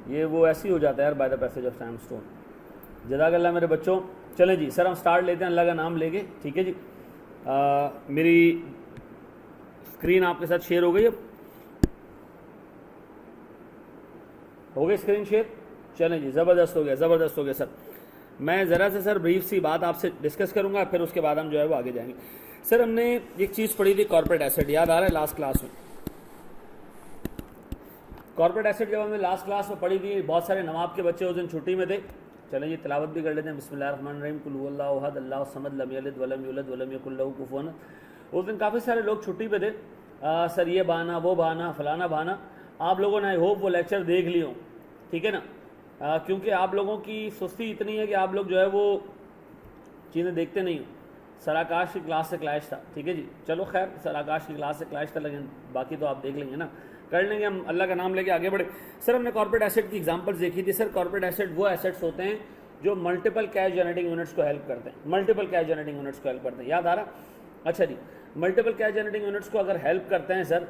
ये वो ऐसे ही हो जाता है यार by the passage of time stone. जज़ाकल्लाह मेरे बच्चों। चलें जी सर हम स्टार्ट लेते हैं अल्लाह का नाम लेके, ठीक है जी। मेरी स्क्रीन आपके साथ शेयर हो गई, अब हो गई स्क्रीन शेयर। चलें जी, ज़बरदस्त हो गया, ज़बरदस्त हो गया सर। मैं ज़रा से सर ब्रीफ सी बात आपसे डिस्कस करूंगा, फिर उसके बाद हम जो है वो आगे जाएंगे। सर हमने एक चीज़ पढ़ी थी कॉर्पोरेट एसेट, याद आ रहा है लास्ट क्लास में? कॉर्पोरेट एसेट जब हमने लास्ट क्लास में पढ़ी थी, बहुत सारे नवाब के बच्चे उस दिन छुट्टी में थे। चलें जी तिलावत भी कर लेते हैं। बिस्मिल्लाहिर्रहमानिर्रहीम, कुल हुवल्लाहु अहद अल्लाहु समद लम यलिद वलम यूलद वलम यकुल लहू कुफुवन। उस दिन काफ़ी सारे लोग छुट्टी पे थे। सर ये बहाना वो बहाना फलाना बहाना। आप लोगों ने आई होप वो लेक्चर देख लिए हों, ठीक है ना? क्योंकि आप लोगों की सुस्ती इतनी है कि आप लोग जो है वो चीज़ें देखते नहीं हो। सर आकाश की क्लास से क्लैश था, ठीक है जी। चलो खैर सर आकाश की क्लास से क्लैश था, लेकिन बाकी तो आप देख लेंगे ना, कर लेंगे हम, अल्लाह का नाम लेके आगे बढ़े। सर हमने कॉर्पोरेट एसेट की एग्जांपल्स देखी थी। सर कॉर्पोरेट एसेट वो एसेट्स होते हैं जो मल्टीपल कैश जनरेटिंग यूनिट्स को हेल्प करते हैं, मल्टीपल कैश जनरेटिंग यूनिट्स को हेल्प करते हैं, याद आ रहा? अच्छा जी, मल्टीपल कैश जनरेटिंग यूनिट्स को अगर हेल्प करते हैं सर,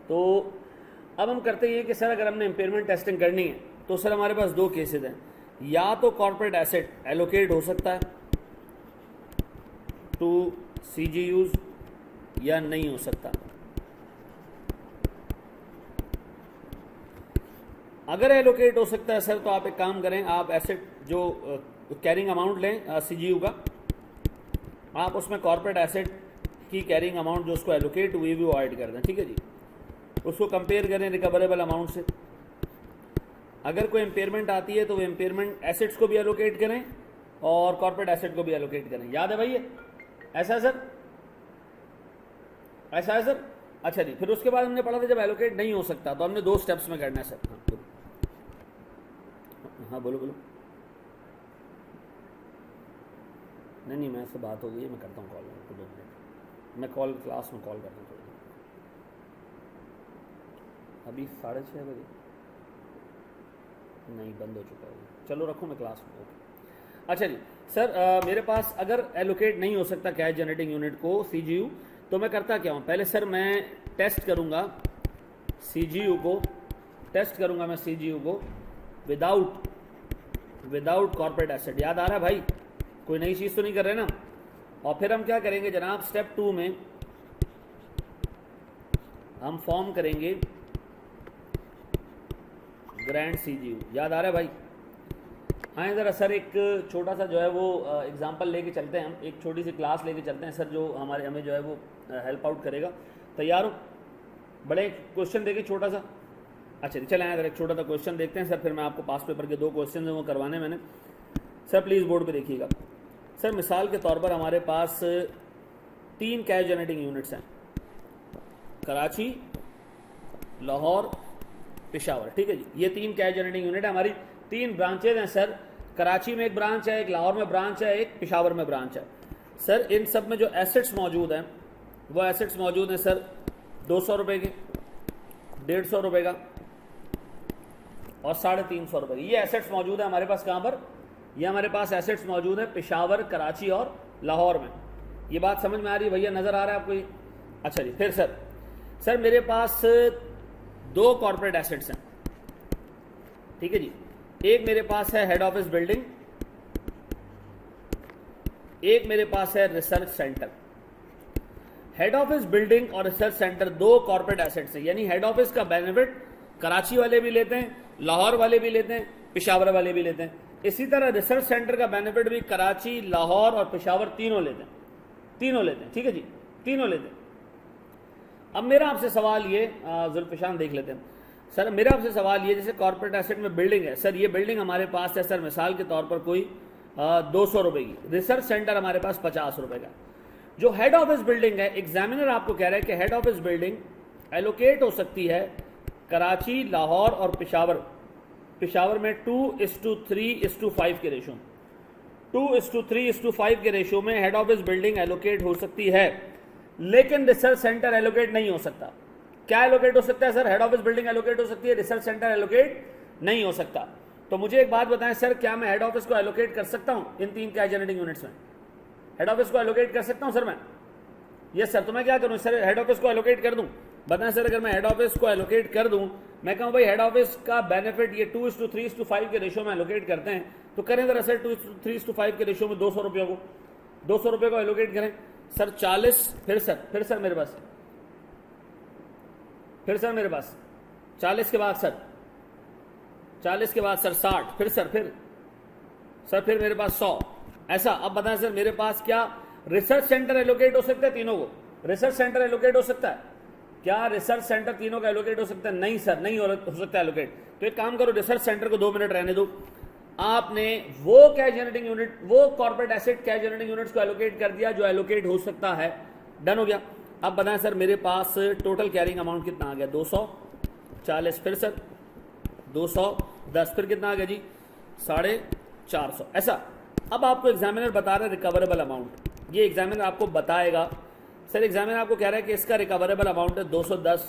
तो अब हम करते हैं कि सर अगर हमने इम्पेयरमेंट टेस्टिंग करनी है तो सर हमारे पास दो केसेस हैं। या तो कॉर्पोरेट एसेट एलोकेट हो सकता है टू सीजीयूज या नहीं हो सकता। अगर एलोकेट हो सकता है सर तो आप एक काम करें, आप एसेट जो कैरिंग अमाउंट लें सीजीयू का, आप उसमें कॉर्पोरेट एसेट की कैरिंग अमाउंट जो उसको एलोकेट हुई वो ऐड कर दें, ठीक है जी। उसको कंपेयर करें रिकवरेबल अमाउंट से। अगर कोई इम्पेयरमेंट आती है तो वो इम्पेयरमेंट एसेट्स को भी एलोकेट करें और कॉर्पोरेट एसेट को भी एलोकेट करें। याद है भाई ये? ऐसा है सर? ऐसा है सर? अच्छा जी, फिर उसके बाद हमने पढ़ा था जब एलोकेट नहीं हो सकता तो हमने दो स्टेप्स में करना है सर। हाँ बोलो बोलो। नहीं मैं से बात हो गई है, मैं करता हूँ कॉल, 2 मिनट मैं कॉल क्लास में कॉल करता हूँ। अभी 6:30 बजे नहीं बंद हो चुका है, चलो रखो मैं क्लास में। ओके अच्छा जी सर, मेरे पास अगर एलोकेट नहीं हो सकता कैश जनरेटिंग यूनिट को सीजीयू, तो मैं करता क्या हूँ? पहले सर मैं टेस्ट करूँगा सीजीयू को, टेस्ट करूँगा मैं सीजीयू को विदाउट कॉर्पोरेट एसेट। याद आ रहा है भाई? कोई नई चीज़ तो नहीं कर रहे ना? और फिर हम क्या करेंगे जनाब, स्टेप 2 में हम फॉर्म करेंगे ग्रैंड सीजीयू। याद आ रहा है भाई? हाँ ज़रा सर एक छोटा सा जो है वो एग्जांपल लेके चलते हैं, हम एक छोटी सी क्लास लेके चलते हैं सर, जो हमें जो है वो हेल्प आउट करेगा। तैयार हो? बड़े क्वेश्चन देखे छोटा सा। अच्छा चलें अगर एक छोटा सा क्वेश्चन देखते हैं सर, फिर मैं आपको पास पेपर के 2 क्वेश्चन हैं वो करवाने मैंने। सर प्लीज़ बोर्ड पे देखिएगा। सर मिसाल के तौर पर हमारे पास 3 कैश जनरेटिंग यूनिट्स हैं, कराची, लाहौर, पेशावर, ठीक है जी। ये 3 कैश जनरेटिंग यूनिट है, हमारी 3 ब्रांचेज हैं सर। कराची में एक ब्रांच है, एक लाहौर में ब्रांच है, एक पेशावर में ब्रांच है। सर इन सब में जो एसेट्स मौजूद हैं वो एसेट्स मौजूद हैं सर 200 रुपये के, 150 रुपये का और 350 रुपये की। ये एसेट्स मौजूद है हमारे पास कहाँ पर? ये हमारे पास एसेट्स मौजूद है पेशावर, कराची और लाहौर में। ये बात समझ में आ रही है भैया? नज़र आ रहा है आपको ये? अच्छा जी फिर सर मेरे पास 2 कॉर्पोरेट एसेट्स हैं, ठीक है जी। एक मेरे पास है हेड ऑफिस बिल्डिंग, एक मेरे पास है research centre. Head office building और रिसर्च सेंटर 2 कॉर्पोरेट एसेट्स हैं, यानी हेड ऑफिस का बेनिफिट कराची वाले भी लेते हैं, लाहौर वाले भी लेते हैं, पेशावर वाले भी लेते हैं। इसी तरह रिसर्च सेंटर का बेनिफिट भी कराची, लाहौर और पेशावर तीनों लेते हैं, ठीक है जी, तीनों लेते हैं। अब मेरा आपसे सवाल ये, जुल्फिशान देख लेते हैं सर, मेरा आपसे सवाल ये, जैसे कॉर्पोरेट एसेट में बिल्डिंग है सर, ये बिल्डिंग हमारे पास है सर मिसाल के तौर पर कोई 200 रुपये की, रिसर्च सेंटर हमारे पास 50 रुपये का। जो हेड ऑफिस बिल्डिंग है, एग्जामिनर आपको कह रहा है कि हेड ऑफिस बिल्डिंग एलोकेट हो सकती है कराची, लाहौर और पेशावर में 2:3:5 के रेशो, 2:3:5 के रेशो में हेड ऑफिस बिल्डिंग एलोकेट हो सकती है, लेकिन रिसर्च सेंटर एलोकेट नहीं हो सकता। क्या एलोकेट हो सकता है sir? Head office building allocate हो सकती है, रिसर्च सेंटर एलोकेट नहीं हो सकता। तो मुझे एक बात बताएं सर, क्या मैं हेड ऑफिस को एलोकेट कर सकता हूं इन 3 कैश जनरेटिंग यूनिट्स में? हेड ऑफिस को एलोकेट कर सकता हूं सर मैं? Yes sir. तो मैं क्या करूं सर, हेड ऑफिस को एलोकेट कर दूं? बताएं सर, अगर मैं हेड ऑफिस को एलोकेट कर दूं मैं कहूँ भाई हेड ऑफिस का बेनिफिट ये 2:3:5 के रेशियो में एलोकेट करते हैं, तो करें जरा सर 2:3:5 के रेशियो में 200 रुपये को 200 रुपये को एलोकेट करें सर 40, फिर सर मेरे पास 40 के बाद सर 60, फिर मेरे पास 100। ऐसा अब बताएं सर मेरे पास क्या रिसर्च सेंटर एलोकेट हो सकता है तीनों को? रिसर्च सेंटर एलोकेट हो सकता है क्या? रिसर्च सेंटर तीनों का एलोकेट हो सकता है? नहीं सर, नहीं हो सकता एलोकेट। तो एक काम करो, रिसर्च सेंटर को 2 मिनट रहने दो। आपने वो कैश जनरेटिंग यूनिट, वो corporate asset cash generating units को एलोकेट कर दिया जो एलोकेट हो सकता है। डन हो गया। अब बताएं सर मेरे पास टोटल कैरिंग अमाउंट कितना आ गया? 240, फिर सर 210, फिर कितना आ गया जी? 450। ऐसा अब आपको एग्जामिनर बता रहा है रिकवरेबल अमाउंट, ये एग्जामिनर आपको बताएगा। सर एग्जामिनर आपको कह रहा है कि इसका रिकवरेबल अमाउंट है 210,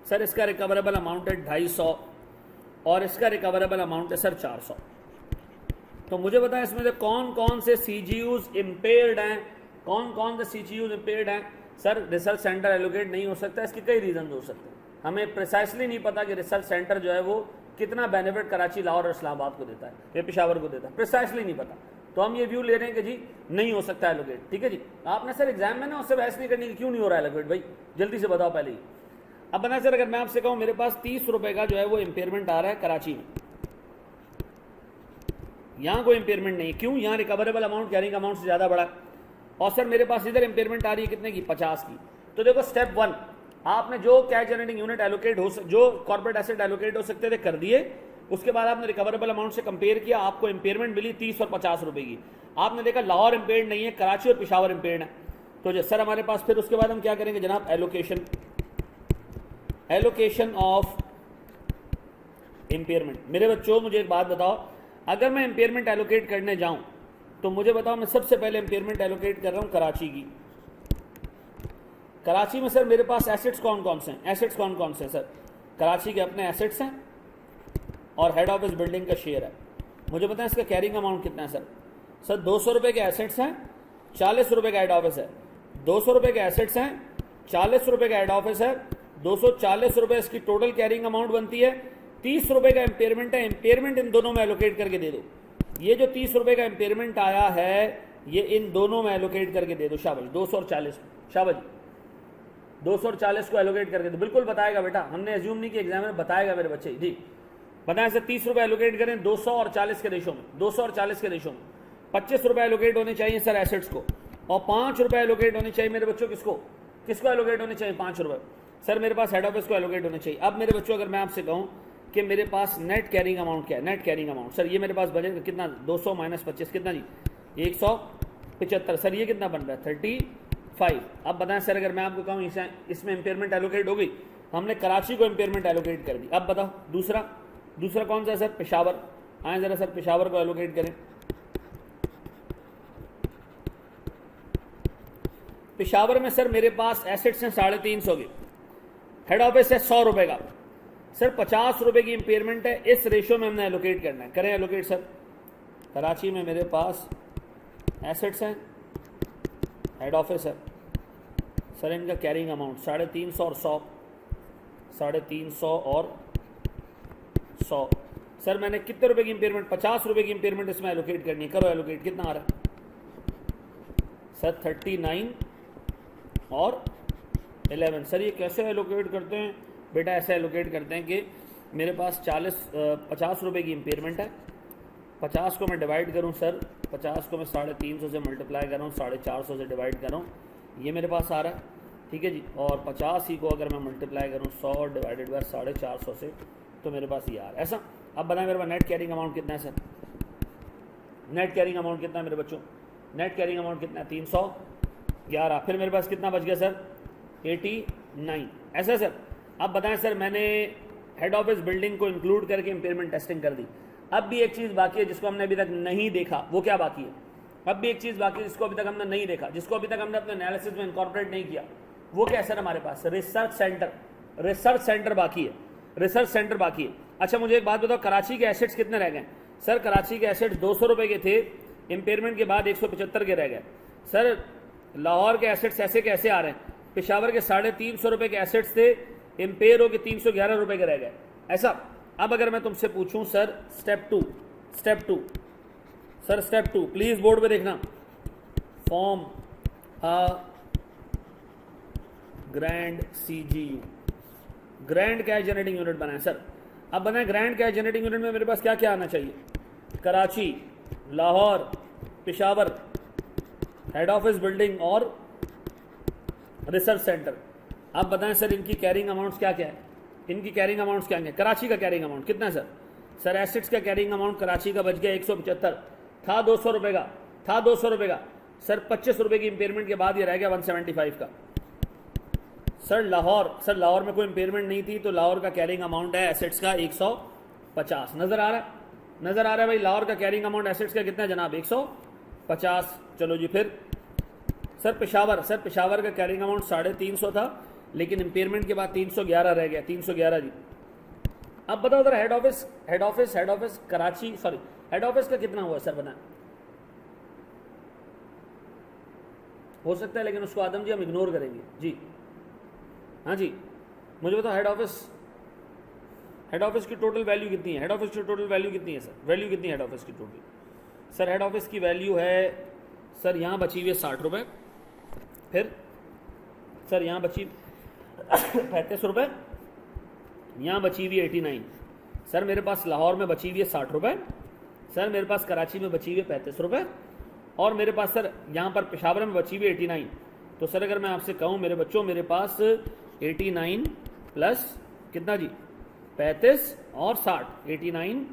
सर इसका रिकवरेबल अमाउंट है 250 और इसका रिकवरेबल अमाउंट है सर 400। तो मुझे बताएं इसमें से कौन कौन से सीजीयूज इम्पेयर्ड हैं, कौन कौन से सीजीयूज इम्पेयर्ड हैं? सर रिसर्च सेंटर एलोकेट नहीं हो सकता, इसके कई रीजन हो सकते हैं। हमें प्रिसाइसली नहीं पता कि रिसर्च सेंटर जो है वो कितना बेनिफिट कराची, लाहौर और इस्लामाबाद को देता है या पेशावर को देता है, प्रिसाइसली नहीं पता। तो हम ये व्यू ले रहे हैं कि जी नहीं हो सकता एलोकेट। ठीक है जी, आपने सर एग्जाम में ना उससे बहस नहीं करनी कि क्यों नहीं हो रहा एलोकेट, भाई जल्दी से बताओ पहले ही। अब बना सर अगर मैं आपसे कहूँ मेरे पास 30 रुपए का जो है वो इम्पेयरमेंट आ रहा है कराची में, यहाँ कोई इम्पेयरमेंट नहीं, क्यों? यहाँ रिकवरेबल अमाउंट कैरिंग अमाउंट से ज़्यादा बड़ा, और सर मेरे पास इधर इम्पेयरमेंट आ रही है कितने की? 50 की। तो देखो स्टेप 1 आपने जो कैश जनरेटिंग यूनिट एलोकेट हो, जो कॉर्पोरेट एसेट एलोकेट हो सकते थे कर दिए। उसके बाद आपने रिकवरेबल अमाउंट से कंपेयर किया, आपको इम्पेयरमेंट मिली 30 और 50 रुपए की। आपने देखा लाहौर इम्पेयर्ड नहीं है, कराची और पेशावर इम्पेयर्ड है। तो जो सर हमारे पास फिर उसके बाद हम क्या करेंगे जनाब? Allocation of impairment. मेरे बच्चों मुझे एक बात बताओ, अगर मैं इम्पेयरमेंट एलोकेट करने जाऊं तो मुझे बताओ मैं सबसे पहले इम्पेयरमेंट एलोकेट कर रहा हूं कराची की। कराची में सर मेरे पास एसेट्स कौन कौन से हैं? एसेट्स कौन कौन से हैं सर? कराची के अपने एसेट्स हैं और हेड ऑफिस बिल्डिंग का शेयर है। मुझे बताएं इसका कैरिंग अमाउंट कितना है सर? सर 200 रुपये के एसेट्स हैं, 40 रुपये का हेड ऑफिस है। 200 रुपये के एसेट्स हैं, 40 रुपये का हेड ऑफिस है, 240 रुपये इसकी टोटल कैरिंग अमाउंट बनती है। 30 रुपये का इम्पेयरमेंट है, इम्पेयरमेंट इन दोनों में एलोकेट करके दे दो। ये जो 30 रुपये का इम्पेयरमेंट आया है ये इन दोनों में एलोकेट करके दे दो। शाबाश, 240, शाबाश 240 को एलोकेट करके दो। बिल्कुल बताएगा बेटा, हमने एज्यूम नहीं कि एग्जामिनर बताएगा मेरे बच्चे जी। बताएं सर 30 रुपये एलोकेट करें 200 और 40 के रेशो में, 200 और 40 के रेशो में 25 रुपये एलोकेट होने चाहिए सर एसेट्स को, और 5 रुपये एलोकेट होने चाहिए मेरे बच्चों किसको एलोकेट होने चाहिए? 5 रुपये सर मेरे पास हेड ऑफिस को एलोकेट होने चाहिए। अब मेरे बच्चों अगर मैं आपसे कहूँ कि मेरे पास नेट कैरिंग अमाउंट क्या है? नेट कैरिंग अमाउंट सर ये मेरे पास बजट कितना? 200 माइनस 25 कितना जी? 175। सर ये कितना बन रहा है? 35। अब बताएं सर अगर मैं आपको कहूँ इसमें इम्पेयरमेंट एलोकेट हो गई, हमने कराची को इम्पेयरमेंट एलोकेट कर दी। अब बताओ दूसरा कौन सा है सर? पेशावर। आए जरा सर पेशावर को एलोकेट करें। पेशावर में सर मेरे पास एसेट्स हैं 350 के, हेड ऑफिस है 100 रुपए का, सर 50 रुपए की इम्पेयरमेंट है। इस रेशियो में हमने एलोकेट करना है, करें एलोकेट सर। कराची में मेरे पास एसेट्स हैं, हेड ऑफिस है, सर इनका कैरिंग अमाउंट 350 और 100, 350 और 100। सर मैंने कितने रुपए की इम्पेयरमेंट? 50 रुपए की इम्पेयरमेंट इसमें एलोकेट करनी है। करो एलोकेट, कितना आ रहा है सर? 39 और 11। सर ये कैसे एलोकेट करते हैं बेटा? ऐसे एलोकेट करते हैं कि मेरे पास 50 रुपए की इम्पेयरमेंट है, 50 को मैं डिवाइड करूं सर, 50 को मैं 350 से मल्टीप्लाई कर रहा हूँ, 450 से डिवाइड कर रहा हूँ, ये मेरे पास आ रहा है। ठीक है जी, और 50 ही को अगर मैं मल्टीप्लाई करूँ 100 डिवाइडेड बाय 450 से, तो मेरे पास ये आ रहा है। ऐसा अब बताएं मेरे पास नेट कैरिंग अमाउंट कितना है सर? नेट कैरिंग अमाउंट कितना है मेरे बच्चों? नेट कैरिंग अमाउंट कितना है? 311। फिर मेरे पास कितना बच गया सर? 89। ऐसा सर। अब बताएं सर मैंने हेड ऑफिस बिल्डिंग को इंक्लूड करके इम्पेयरमेंट टेस्टिंग कर दी। अब भी एक चीज़ बाकी है जिसको हमने अभी तक नहीं देखा। वो क्या बाकी है? अब भी एक चीज़ बाकी है जिसको अभी तक हमने नहीं देखा, जिसको अभी तक हमने अपने एनालिसिस में इनकॉर्पोरेट नहीं किया। वो क्या है सर? हमारे पास रिसर्च सेंटर बाकी है, रिसर्च सेंटर बाकी है। अच्छा मुझे एक बात बताओ, कराची के एसेट्स कितने रह गए? सर कराची के एसेट्स 200 रुपये के थे, इम्पेयरमेंट के बाद 175 के रह गए। सर लाहौर के एसेट्स ऐसे कैसे आ रहे हैं? पेशावर के 350 रुपये के एसेट्स थे, इम्पेयर हो के 311 रुपए के रह गए, ऐसा। अब अगर मैं तुमसे पूछूं sir step two sir step two, please board पे देखना, form a grand CGU, grand cash generating unit बनाए सर। अब बनाए ग्रैंड कैश जनरेटिंग यूनिट में मेरे पास क्या क्या आना चाहिए, Karachi, Lahore, Peshawar, head office building और रिसर्च सेंटर। अब बताएं सर इनकी कैरिंग अमाउंट्स क्या क्या है, इनकी कैरिंग अमाउंट्स क्या क्या है। कराची का कैरिंग अमाउंट कितना है सर एसेट्स का कैरिंग अमाउंट कराची का बच गया 175, था 200 रुपए का, सर 25 रुपए की इंपेयरमेंट के बाद ये रह गया 175 का। सर लाहौर में कोई इंपेयरमेंट नहीं थी, तो लाहौर का कैरिंग अमाउंट है एसेट्स का 150। नजर आ रहा है भाई, लाहौर का कैरिंग अमाउंट एसेट्स का कितना है जनाब, 150। चलो जी, फिर सर पेशावर का कैरिंग अमाउंट 350 था, लेकिन इंपेयरमेंट के बाद 311 रह गया, 311 जी। अब बताओ जरा head office Karachi, sorry head office का कितना हुआ सर बना, हो सकता है लेकिन उसको आदम जी हम इग्नोर करेंगे जी। हाँ जी, मुझे बताओ हेड ऑफिस की टोटल वैल्यू कितनी है, हेड ऑफिस की टोटल वैल्यू कितनी है सर, वैल्यू कितनी है हेड ऑफिस की टोटल। सर हेड ऑफिस की वैल्यू है सर यहाँ बची हुई है 60 रुपये, फिर सर यहाँ बची 35 रुपये, यहाँ बची हुई 89। सर मेरे पास लाहौर में बची हुई है 60 रुपये, सर मेरे पास कराची में बची हुई है 35 रुपये, और मेरे पास सर यहाँ पर पेशावर में बची हुई 89। तो सर अगर मैं आपसे कहूँ मेरे बच्चों, मेरे पास 89 प्लस कितना जी 35 और 60, 89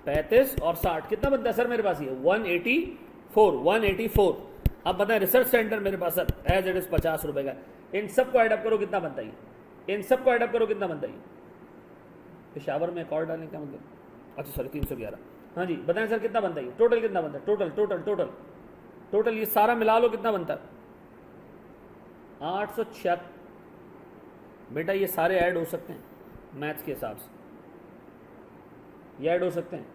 35 और 60 कितना बनता है सर मेरे पास, ये 184। अब बताएं रिसर्च सेंटर मेरे पास सर एज इट इज 50 रुपए का, इन सबको एडअप करो कितना बनता है, इन सबको एडअप करो कितना बनता है। पेशावर में एक और डालने का मतलब, अच्छा सॉरी 311। हाँ जी बताएं सर कितना बनता है, टोटल कितना बनता है, टोटल ये सारा मिला लो कितना बनता है, 876। बेटा ये सारे ऐड हो सकते हैं मैथ्स के हिसाब से, ये ऐड हो सकते हैं,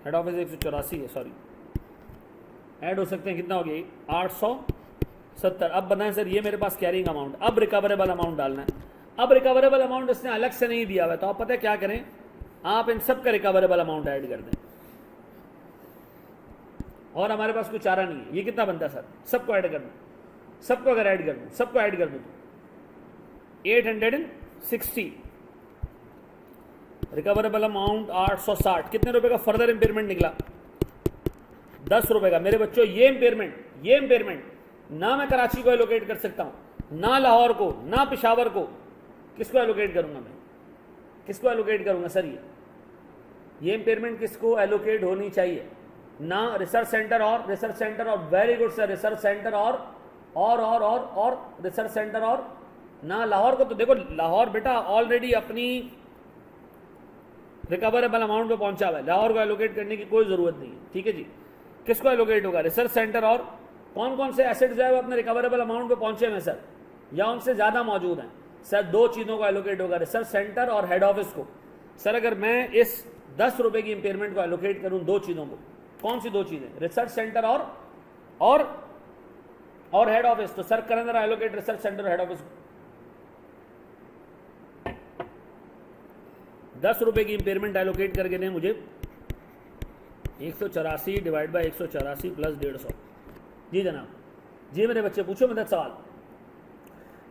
हेड ऑफिस 184 है, सॉरी ऐड हो सकते हैं, कितना हो गया 870। अब बनाएं सर ये मेरे पास कैरिंग अमाउंट, अब रिकवरेबल अमाउंट डालना है। अब रिकवरेबल अमाउंट इसने अलग से नहीं दिया हुआ है, तो आप पता है क्या करें, आप इन सब का रिकवरेबल अमाउंट ऐड कर दें, और हमारे पास कोई चारा नहीं है। ये कितना बनता है सर, सबको ऐड कर दो, सबको अगर ऐड कर दो, सबको ऐड कर दो तो 860। रिकवरेबल अमाउंट 860, कितने रुपए का फर्दर इंपेयरमेंट निकला, 10 रुपए का। मेरे बच्चों ये इंपेयरमेंट ना मैं कराची को एलोकेट कर सकता हूं, ना लाहौर को, ना पेशावर को, किसको एलोकेट करूंगा मैं, किसको एलोकेट करूंगा सर, ये इंपेयरमेंट किसको एलोकेट होनी चाहिए, ना रिसर्च सेंटर और very good sir, research centre और रिसर्च सेंटर और ना लाहौर को। तो देखो लाहौर बेटा ऑलरेडी अपनी रिकवरेबल अमाउंट पे पहुंचा हुआ है, लाहौर को एलोकेट करने की कोई जरूरत नहीं है, ठीक है जी। किसको एलोकेट होगा, रिसर्च सेंटर और कौन कौन से एसेट जो है वो अपने रिकवरेबल अमाउंट पे पहुंचे हुए सर, या उनसे ज्यादा मौजूद हैं सर, दो चीजों को एलोकेट होगा, रिसर्च सेंटर और हेड ऑफिस को। सर अगर मैं इस 10 रुपए की इंपेयरमेंट को एलोकेट करूं दो चीजों को, कौन सी दो चीजें, रिसर्च सेंटर और हेड ऑफिस, तो सर करें जरा allocate research centre head office को। 10 रुपए की इंपेयरमेंट एलोकेट करके दें मुझे 184 डिवाइड बाय 184 प्लस 150। जी जनाब, जी मेरे बच्चे पूछो मदद सवाल।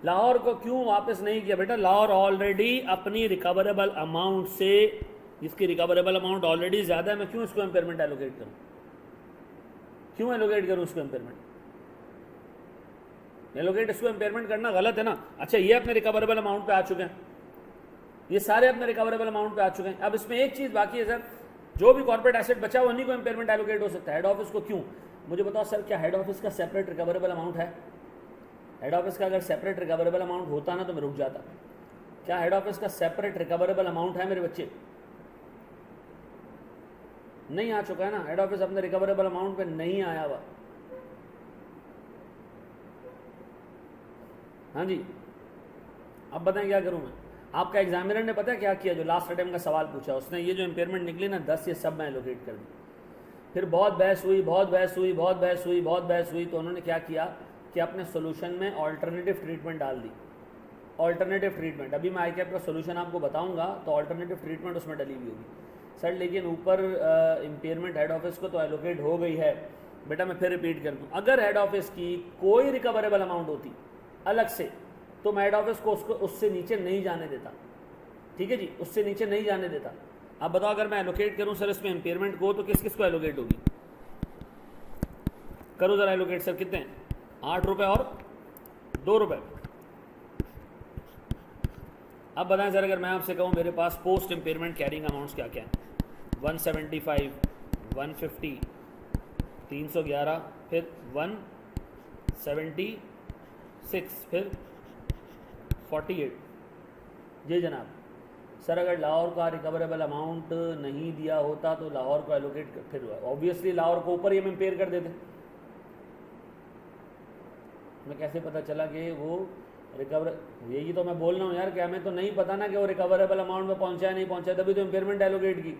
लाहौर को क्यों वापस नहीं किया बेटा, लाहौर ऑलरेडी अपनी रिकवरेबल अमाउंट से, जिसकी रिकवरेबल अमाउंट ऑलरेडी ज्यादा है, मैं क्यों इसको इंपेयरमेंट एलोकेट करूं, क्यों एलोकेट करूं इसको इंपेयरमेंट, एलोकेट इसको इंपेयरमेंट करना गलत है ना। अच्छा ये अपने रिकवरेबल अमाउंट पे आ चुके हैं, ये सारे अपने रिकवरेबल अमाउंट पे आ चुके हैं। अब इसमें एक चीज बाकी है सर, जो भी कॉर्पोरेट एसेट बचा उन्हीं को इंपेयरमेंट एलोकेट हो सकता है, हेड ऑफिस को क्यों। मुझे बताओ सर क्या हेड ऑफिस का सेपरेट रिकवरेबल अमाउंट है, हेड ऑफिस का अगर सेपरेट रिकवरेबल अमाउंट होता ना तो मैं रुक जाता। क्या हेड ऑफिस का सेपरेट रिकवरेबल अमाउंट है मेरे बच्चे, नहीं आ चुका है ना, हेड ऑफिस अपने रिकवरेबल अमाउंट पे नहीं आया हुआ। हाँ जी, अब बताएं क्या करूं मैं। आपका एग्जामिनर ने पता है क्या किया, जो लास्ट अटेम्प्ट का सवाल पूछा उसने, ये जो इंपेयरमेंट निकली ना 10, ये सब मैं एलोकेट कर दी। फिर बहुत बहस हुई, तो उन्होंने क्या किया कि अपने सोल्यूशन में ऑल्टरनेटिव ट्रीटमेंट डाल दी, ऑल्टरनेटिव ट्रीटमेंट, अभी मैं आई कैप का सोल्यूशन आपको बताऊंगा तो ऑल्टरनेटिव ट्रीटमेंट उसमें डली हुई होगी। सर लेकिन ऊपर इम्पेयरमेंट हेड ऑफिस को तो एलोकेट हो गई है। बेटा मैं फिर रिपीट कर दूँ, अगर हेड ऑफिस की कोई रिकवरेबल अमाउंट होती अलग से तो मैं हेड ऑफिस को उसको उससे नीचे नहीं जाने देता। ठीक है जी, उससे नीचे नहीं जाने देता। अब बताओ अगर मैं एलोकेट करूं सर इसमें इम्पेयरमेंट को तो किस किस को एलोकेट होगी? करो जरा एलोकेट सर, कितने? 8 रुपए और 2 रुपए। अब बताएं सर, अगर मैं आपसे कहूं मेरे पास पोस्ट इम्पेयरमेंट कैरिंग अमाउंट्स क्या क्या है? 175, 150, 311, फिर 176, फिर 48। जी जनाब। सर अगर लाहौर का रिकवरेबल अमाउंट नहीं दिया होता तो लाहौर को एलोकेट फिर ऑब्वियसली लाहौर को ऊपर ही हम इम्पेयर कर देते। मैं कैसे पता चला कि वो रिकवर, यही तो मैं बोल रहा हूँ यार, क्या हमें तो नहीं पता ना कि वो रिकवरेबल अमाउंट में पहुंचा है नहीं पहुंचा, तभी तो इम्पेयरमेंट एलोकेट की।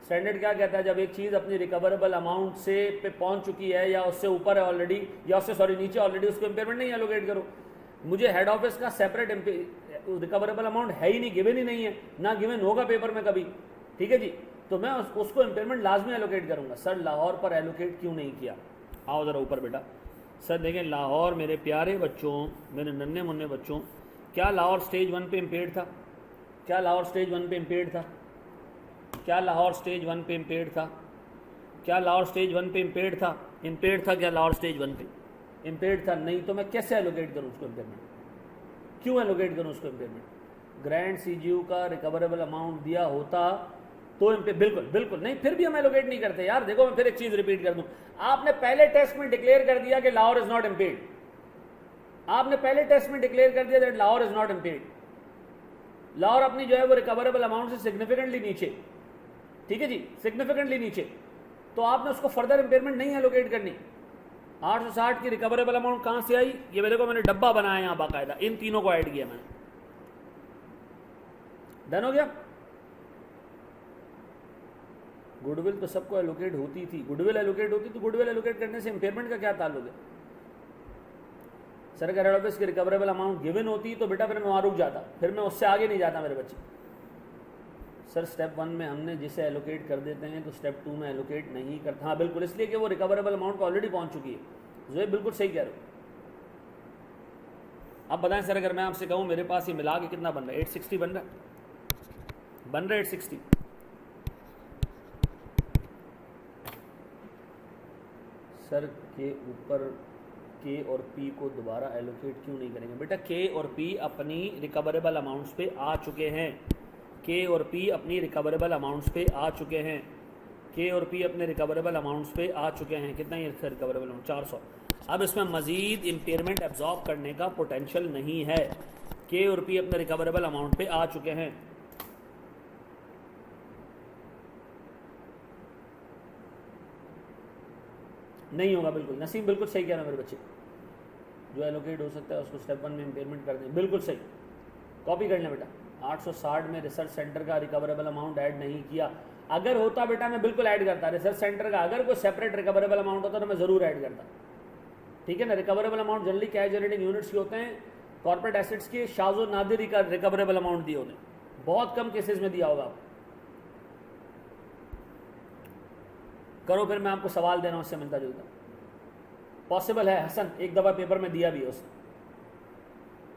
स्टैंडर्ड क्या कहता है, जब एक चीज़ अपनी रिकवरेबल अमाउंट से पे पहुंच चुकी है या उससे ऊपर है ऑलरेडी या उससे नीचे ऑलरेडी, उसको इम्पेयरमेंट नहीं एलोकेट करो। मुझे हेड ऑफिस का सेपरेट रिकवरेबल अमाउंट है ही नहीं, गिवन ही नहीं है, ना गिवन होगा पेपर में कभी। ठीक है जी, तो मैं उसको इम्पेयरमेंट लाजमी एलोकेट करूंगा। सर लाहौर पर एलोकेट क्यों नहीं किया? आओ ज़रा ऊपर बेटा। सर देखें लाहौर, मेरे प्यारे बच्चों, मेरे नन्हे मुन्ने बच्चों, क्या लाहौर स्टेज 1 पे इम्पेयर्ड था? क्या लाहौर स्टेज 1 पे इम्पेयर्ड था? क्या लाहौर स्टेज 1 पे इम्पेयर्ड था? क्या लाहौर स्टेज 1 पे इम्पेयर्ड था? इम्पेयर्ड था क्या लाहौर स्टेज 1 पे? इम्पेयर्ड था नहीं, तो मैं कैसे एलोकेट करूँ उसको इम्पेयरमेंट? क्यों एलोकेट करूँ उसको इम्पेयरमेंट? ग्रैंड सीजीयू का रिकवरेबल अमाउंट दिया होता तो बिल्कुल बिल्कुल नहीं, फिर भी हम एलोकेट नहीं करते यार। देखो मैं फिर एक चीज रिपीट कर दूं, आपने पहले टेस्ट में डिक्लेयर कर दिया कि लाहौर इज नॉट इम्पेयर्ड। आपने पहले टेस्ट में डिक्लेयर कर दिया that Lahore is not impaired. Lahore अपनी जो है वो रिकवरेबल अमाउंट से सिग्निफिकेंटली नीचे, ठीक है जी, सिग्निफिकेंटली नीचे, तो आपने उसको फर्दर इम्पेयरमेंट नहीं एलोकेट करनी। 860 की रिकवरेबल अमाउंट कहां से आई? ये मेरे को, मैंने डब्बा बनाया यहां बाकायदा, इन तीनों को ऐड किया मैंने। डन हो गया। गुडविल तो सबको एलोकेट होती थी, गुडविल एलोकेट होती तो गुडविल एलोकेट करने से इम्पेयरमेंट का क्या ताल्लुक है? सर अगर हेड ऑफिस की रिकवरेबल अमाउंट गिवन होती तो बेटा फिर मैं वहां रुक जाता, फिर मैं उससे आगे नहीं जाता मेरे बच्चे। सर स्टेप 1 में हमने जिसे एलोकेट कर देते हैं तो स्टेप 2 में एलोकेट नहीं करता। हाँ बिल्कुल, इसलिए कि वो रिकवरेबल अमाउंट को ऑलरेडी पहुंच चुकी है। जो बिल्कुल सही कह रहे हो। अब बताएं सर, अगर मैं आपसे कहूं मेरे पास ये मिला के कितना बन रहा है? 860 बन रहा है, 860। सर के ऊपर के और पी को दोबारा एलोकेट क्यों नहीं करेंगे? बेटा के और पी अपनी रिकवरेबल अमाउंट्स पे आ चुके हैं। के और पी अपनी रिकवरेबल अमाउंट्स पे आ चुके हैं। के और पी अपने रिकवरेबल अमाउंट्स पे आ चुके हैं। कितना ही रिकवरेबल अमाउंट? 400। अब इसमें मजीद इम्पेयरमेंट एब्जॉर्ब करने का पोटेंशियल नहीं है। के और पी अपने रिकवरेबल अमाउंट पे आ चुके हैं। नहीं होगा बिल्कुल। नसीम बिल्कुल सही कह रहे हैं मेरे बच्चे, जो एलोकेट हो सकता है उसको स्टेप 1 में इम्पेयरमेंट कर दें। बिल्कुल सही, कॉपी कर लें बेटा। 860 में रिसर्च सेंटर का रिकवरेबल अमाउंट ऐड नहीं किया। अगर होता बेटा मैं बिल्कुल ऐड करता। रिसर्च सेंटर का अगर कोई सेपरेट रिकवरेबल अमाउंट होता तो मैं ज़रूर ऐड करता। ठीक है ना। Recoverable amount generally cash generating units के होते हैं, कॉर्पोरेट एसेट्स के शाज़ो नादिर का रिकवरेबल अमाउंट दिए होते हैं, बहुत कम केसेस में दिया होगा आप। करो फिर, मैं आपको सवाल दे रहा हूँ उससे मिलता जुलता। पॉसिबल है हसन, एक दफ़ा पेपर में दिया भी है उसने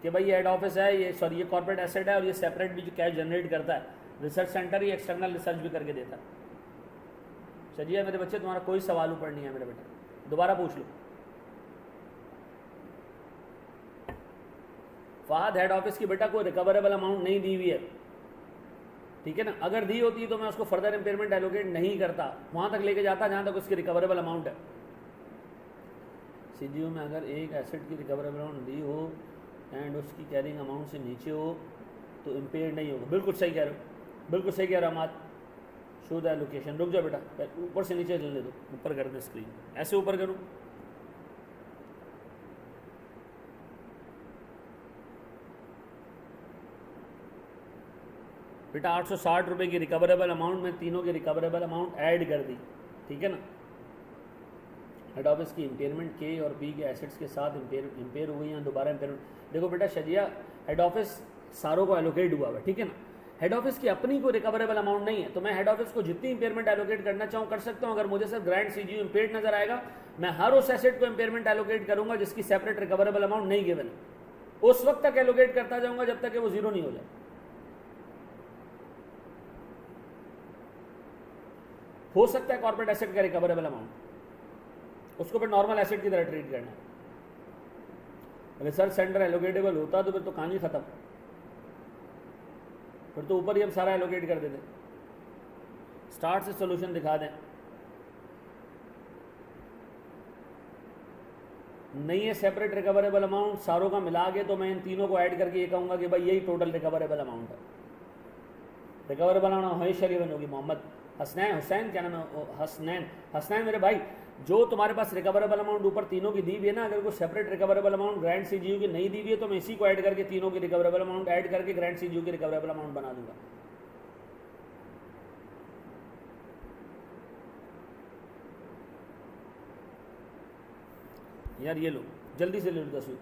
कि भाई ये हेड ऑफिस है, ये सॉरी ये कॉर्पोरेट एसेट है और ये सेपरेट भी जो कैश जनरेट करता है, रिसर्च सेंटर ही एक्सटर्नल रिसर्च भी करके देता है। चलिए मेरे बच्चे, तुम्हारा कोई सवाल ऊपर नहीं है मेरे बेटा, दोबारा पूछ लो। फहद हेड ऑफिस की बेटा कोई रिकवरेबल अमाउंट नहीं दी हुई है, ठीक है ना। अगर दी होती तो मैं उसको फर्दर इम्पेयरमेंट एलोकेट नहीं करता, वहां तक लेके जाता जहां तक उसकी रिकवरेबल अमाउंट है। सीजीयू में अगर एक एसेट की रिकवरेबल अमाउंट दी हो एंड उसकी कैरिंग अमाउंट से नीचे हो तो इम्पेयर नहीं होगा। बिल्कुल सही कह रहे हो, बिल्कुल सही कह रहे हो अमाद। Show the allocation. रुक जाओ बेटा, ऊपर से नीचे चलने दो, ऊपर कर दे स्क्रीन, ऐसे ऊपर करूँ। बेटा 860 रुपये की रिकवरेबल अमाउंट में तीनों की रिकवरेबल अमाउंट ऐड कर दी, ठीक है ना। हेड ऑफिस की इम्पेयरमेंट के और पी के एसेट्स के साथ इम्पेयर हुई हैं, दोबारा इम्पेयरमेंट। देखो बेटा शजिया, हेड ऑफिस सारों को एलोकेट हुआ है, ठीक है ना। हेड ऑफिस की अपनी कोई रिकवरेबल अमाउंट नहीं है, तो मैं हेड ऑफिस को जितनी इंपेयरमेंट एलोकेट करना चाहूँ कर सकता हूँ। अगर मुझे सर ग्रैंड सीजीयू इंपेयर्ड नजर आएगा, मैं हर उस एसेट को इंपेयरमेंट एलोकेट करूंगा जिसकी सेपरेट रिकवरेबल अमाउंट नहीं गिवन है, उस वक्त तक एलोकेट करता जाऊंगा जब तक कि वो जीरो नहीं हो जाए। हो सकता है कॉर्पोरेट एसेट का रिकवरेबल अमाउंट, उसको फिर नॉर्मल एसेट की तरह ट्रीट करना है। रिसर्च सेंटर एलोकेटेबल होता तो फिर तो कहानी खत्म, फिर तो ऊपर ही हम सारा एलोकेट कर देते। स्टार्ट से सॉल्यूशन दिखा दें, नहीं है सेपरेट रिकवरेबल अमाउंट सारों का मिला के, तो मैं इन तीनों को ऐड करके ये कहूंगा कि भाई यही टोटल रिकवरेबल अमाउंट है। रिकवरेबल अमाउंट हमेशा गिवन होगी। मोहम्मद हसनैन, हुसैन क्या नाम है, हसनैन मेरे भाई, जो तुम्हारे पास रिकवरेबल अमाउंट ऊपर तीनों की दी हुई है ना, अगर कोई separate recoverable amount grand CGU की नहीं दी हुई है तो मैं इसी को ऐड करके तीनों की रिकवरेबल अमाउंट ऐड करके ग्रैंड सीजीयू की रिकवरेबल अमाउंट बना दूंगा। यार ये लो जल्दी से ले लो 10वीं।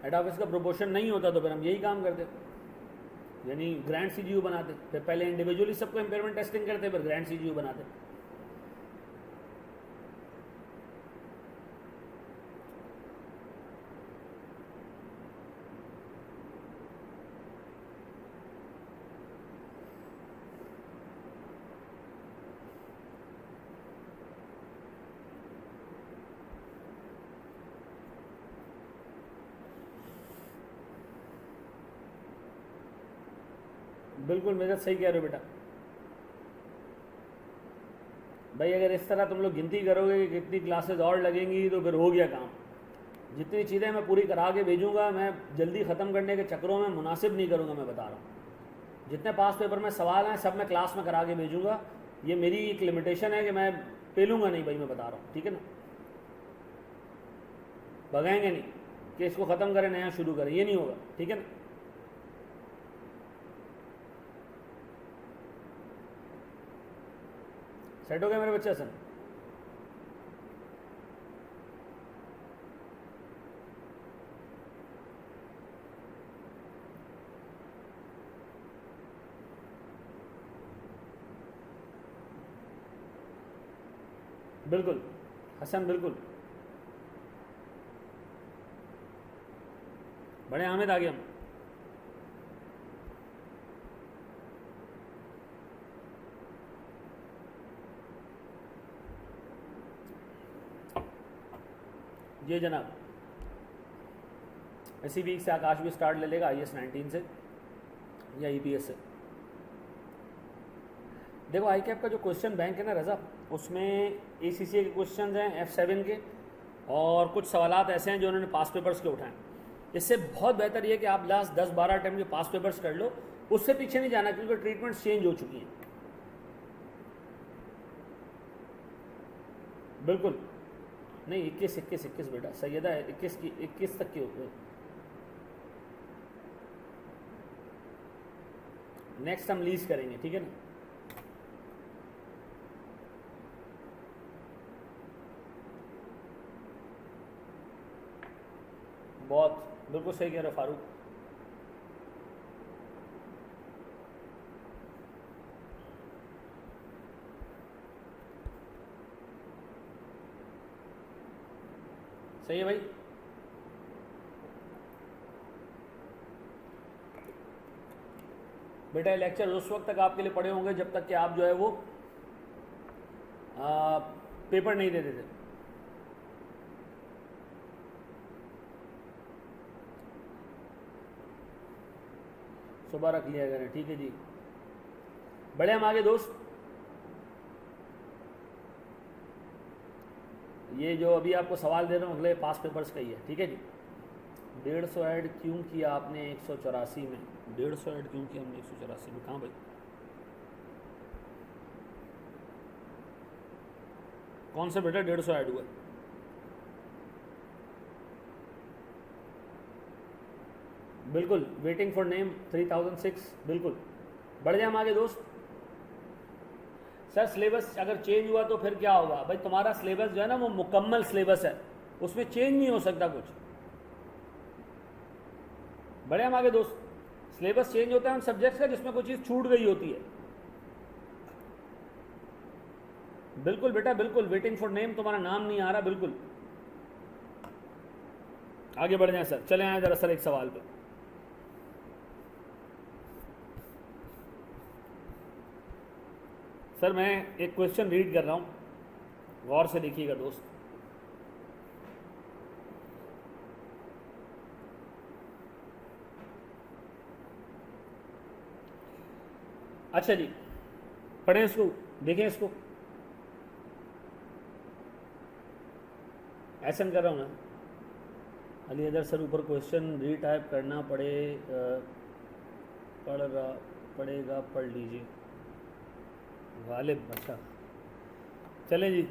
हेड ऑफिस का प्रोपोर्शन नहीं होता तो फिर हम यही काम करते, यानी ग्रैंड सीजीयू बनाते। फिर पहले इंडिविजुअली सबको इंपेयरमेंट टेस्टिंग करते, फिर ग्रैंड सीजीयू बनाते। बिल्कुल मेरा सही कह रहे हो बेटा भाई, अगर इस तरह तुम लोग गिनती करोगे कि कितनी क्लासेस और लगेंगी तो फिर हो गया काम। जितनी चीज़ें मैं पूरी करा के भेजूंगा, मैं जल्दी ख़त्म करने के चक्करों में मुनासिब नहीं करूंगा। मैं बता रहा हूँ जितने पास पेपर में सवाल हैं सब मैं क्लास में करा के भेजूंगा। ये मेरी एक लिमिटेशन है कि मैं पेलूंगा नहीं भाई, मैं बता रहा हूँ, ठीक है ना। भगाएंगे नहीं कि इसको ख़त्म करें नया शुरू करें, ये नहीं होगा, ठीक है ना। सेट हो गया मेरे बच्चे सर? बिल्कुल हसन, बिल्कुल बड़े हामिद आ गए हम। जी जनाब, इसी वीक से आकाश भी स्टार्ट ले लेगा IAS 19 से या EPS से। देखो आई कैप का जो क्वेश्चन बैंक है ना रज़ा, उसमें ACCA के क्वेश्चन हैं F7 के, और कुछ सवालात ऐसे हैं जो उन्होंने पास पेपर्स के उठाए। इससे बहुत बेहतर ये कि आप लास्ट 10-12 अटैम्प्ट के पास पेपर्स कर लो, उससे पीछे नहीं जाना क्योंकि ट्रीटमेंट चेंज हो चुकी हैं। बिल्कुल नहीं, 21 बेटा सैयदा है, 21 तक के होते हैं। नेक्स्ट हम लीज करेंगे, ठीक है ना। बहुत बिल्कुल सही कह रहे हो फारूक। सही है भाई। बेटा लेक्चर उस वक्त तक आपके लिए पड़े होंगे जब तक कि आप जो है वो पेपर नहीं दे देते। सुबह रख लिया करें, ठीक है जी। बड़े हम आगे दोस्त, ये जो अभी आपको सवाल दे रहा हूँ अगले पास पेपर्स का ही है, ठीक है जी। 150 ऐड क्यों किया आपने 184 में? 150 ऐड क्यों किया हमने 184 में? कहाँ भाई, कौन सा बेटा 150 ऐड हुआ? बिल्कुल, वेटिंग फॉर नेम 3006, बिल्कुल। बढ़ जाए हम आगे दोस्त। सर सिलेबस अगर चेंज हुआ तो फिर क्या होगा? भाई तुम्हारा सिलेबस जो है ना वो मुकम्मल सिलेबस है, उसमें चेंज नहीं हो सकता कुछ। बढ़े हम आगे दोस्त। सिलेबस चेंज होता है उन सब्जेक्ट्स का जिसमें कोई चीज़ छूट गई होती है। बिल्कुल बेटा बिल्कुल, वेटिंग फॉर नेम, तुम्हारा नाम नहीं आ रहा, बिल्कुल। आगे बढ़ जाए सर, चले आए जरा सर एक सवाल पे। सर मैं एक क्वेश्चन रीड कर रहा हूं, गौर से देखिएगा दोस्त। अच्छा जी, पढ़ें इसको, देखें इसको। ऐसा कर रहा हूं ना अली अदर सर, ऊपर क्वेश्चन रीटाइप करना पड़ेगा, पढ़ लीजिए गालिब। अच्छा चलें जी।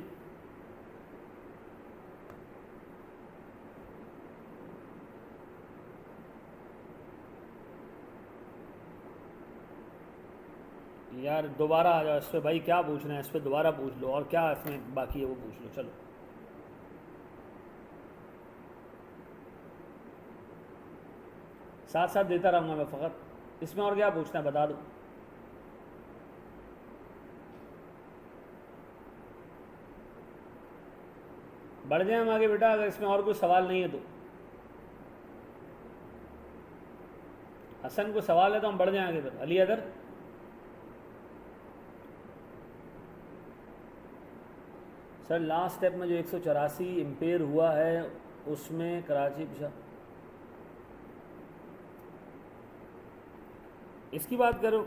यार दोबारा आ जाओ इस पर भाई, क्या पूछना है इस पर दोबारा पूछ लो, और क्या इसमें बाकी है वो पूछ लो। चलो साथ साथ देता रहूँगा मैं, फ़कत इसमें और क्या पूछना है बता दो। बढ़ जाए हम आगे बेटा, अगर इसमें और कोई सवाल नहीं है तो। हसन को सवाल है तो हम बढ़ जाए आगे। Ali other sir, last step में जो 184 इम्पेयर हुआ है उसमें कराची इसकी बात करो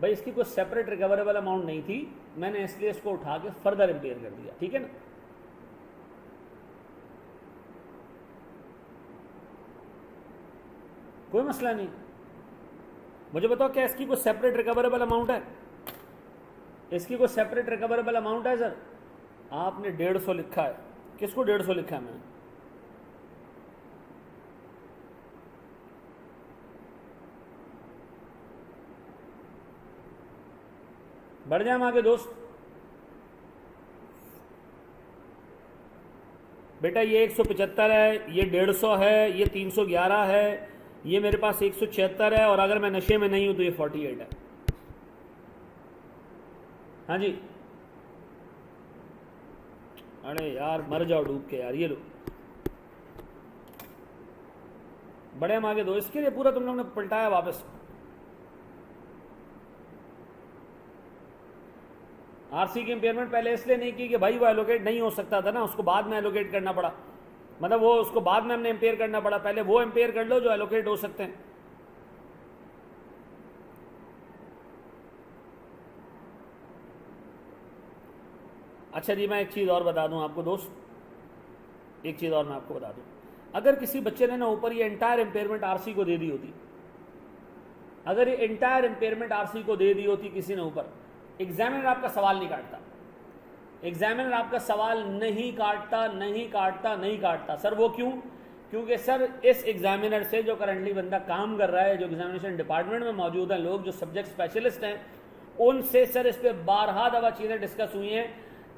भाई, इसकी कोई सेपरेट रिकवरेबल अमाउंट नहीं थी, मैंने इसलिए इसको उठा के फर्दर इम्पेयर कर दिया, ठीक है ना। कोई मसला नहीं। मुझे बताओ क्या इसकी कोई सेपरेट रिकवरेबल अमाउंट है? इसकी कोई सेपरेट रिकवरेबल अमाउंट है सर? आपने 150 लिखा है, किसको 150 लिखा है मैंने? बढ़ जाए हम आगे दोस्त। बेटा ये 175 है, ये 150 है, ये 311 है, ये मेरे पास 176 है, और अगर मैं नशे में नहीं हूं तो ये 48 है। हाँ जी। अरे यार मर जाओ डूब के यार, ये लो। बड़े हम आगे दो, इसके लिए पूरा तुम लोग ने पलटाया वापस। आरसी की इंपेयरमेंट पहले इसलिए नहीं की कि भाई वो एलोकेट नहीं हो सकता था ना, उसको बाद में एलोकेट करना पड़ा, मतलब वो उसको बाद में हमने इंपेयर करना पड़ा, पहले वो इंपेयर कर लो जो एलोकेट हो सकते हैं। अच्छा जी, मैं एक चीज़ और बता दूं आपको दोस्त, एक चीज़ और मैं आपको बता दूं, अगर किसी बच्चे ने ना ऊपर ये एंटायर इंपेयरमेंट आरसी को दे दी होती, अगर ये एंटायर इंपेयरमेंट आरसी को दे दी होती किसी ने ऊपर, एग्जामिनर आपका सवाल नहीं काटता, एग्जामिनर आपका सवाल नहीं काटता। सर वो क्यों? क्योंकि सर इस एग्जामिनर से जो करंटली बंदा काम कर रहा है, जो एग्जामिनेशन डिपार्टमेंट में मौजूद हैं लोग, जो सब्जेक्ट स्पेशलिस्ट हैं, उनसे सर इस पर 12 दफ़ा चीज़ें डिस्कस हुई हैं।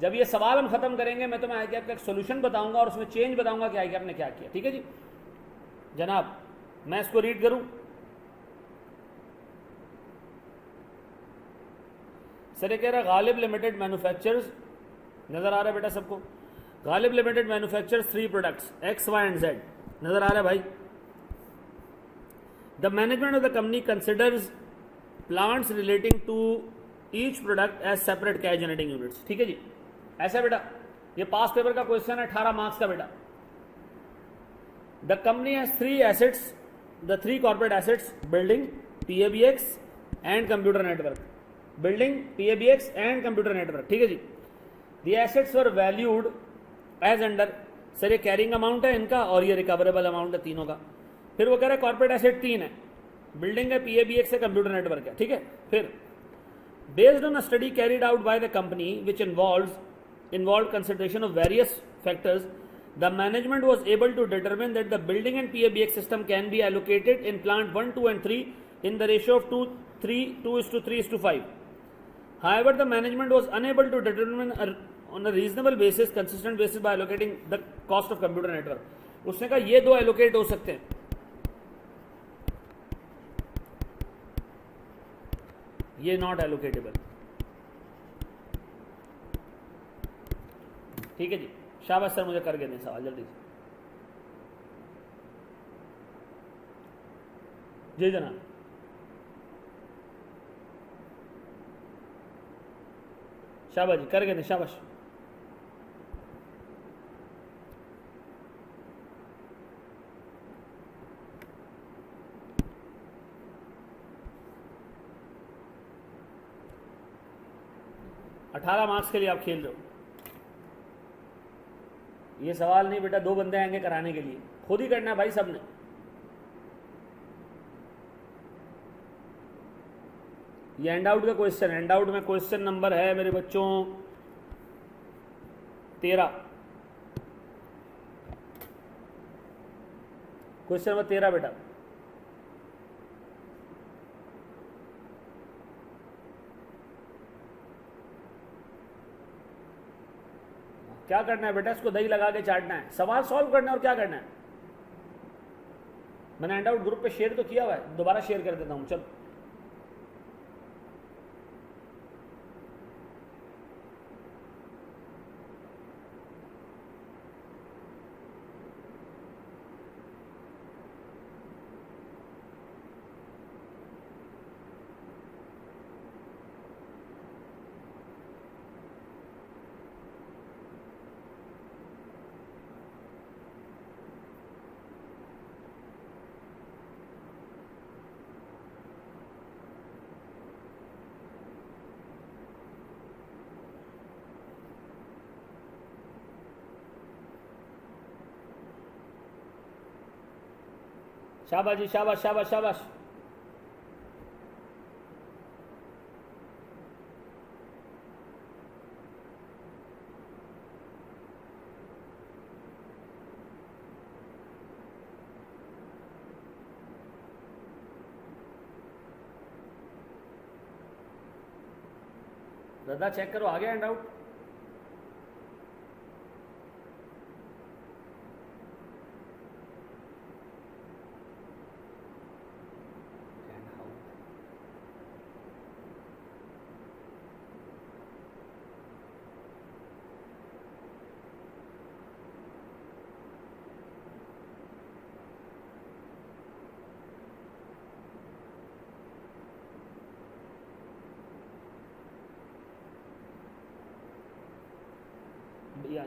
जब ये सवाल हम खत्म करेंगे मैं तुम्हें आईकैप का एक सोल्यूशन बताऊंगा और उसमें चेंज बताऊंगा कि आईकैप ने क्या किया, ठीक है जी जनाब। मैं इसको रीड करूं। सर ये कह रहा है गालिब लिमिटेड मैन्युफैक्चरर्स, नजर आ रहा है बेटा सबको? Ghalib limited manufacturers 3 products X, Y and Z, नजर आ रहा है भाई? The management of the company considers plants relating to each product as separate cash generating units, ठीक है जी। ऐसा बेटा ये पास पेपर का क्वेश्चन है, 18 मार्क्स का बेटा। The company has 3 assets, the 3 corporate assets, building, PABX and computer network, building, PABX and computer network, ठीक है जी। The assets were valued as under, sir ये कैरिंग अमाउंट है इनका और ये रिकवरेबल अमाउंट है तीनों का। फिर वो कह रहा है कॉर्पोरेट एसेट 3 है, बिल्डिंग है, PABX है, कंप्यूटर नेटवर्क है, ठीक है। फिर based on a study carried out by the company which involved consideration of various factors, The management was able to determine that the building and PABX system can be allocated in plant 1, 2 and 3 in the ratio of 2:3:5. However, the management was unable to determine on a reasonable basis, consistent basis by allocating the cost of computer network. उसने कहा ये दो allocate हो सकते हैं, ये not allocatable. ठीक है जी, शाबाश सर, मुझे करके दें सवाल जल्दी से. जी जनाब. शाबाश जी, करके दें, शाबाश. $18 मार्क्स के लिए आप खेल रहे हो. ये सवाल नहीं बेटा, दो बंदे आएंगे कराने के लिए, खुद ही करना है भाई सबने. ये हैंडआउट का क्वेश्चन, हैंडआउट में क्वेश्चन नंबर है मेरे बच्चों 13. क्वेश्चन नंबर 13 बेटा. क्या करना है बेटा, इसको दही लगा के चाटना है, सवाल सॉल्व करना है और क्या करना है. मैंने हैंडआउट ग्रुप पे शेयर तो किया हुआ है, दोबारा शेयर कर देता हूं. चल शाबाश जी, शाबाश शाबाश शाबाश. दादा चेक करो, आ गया हैंडआउट.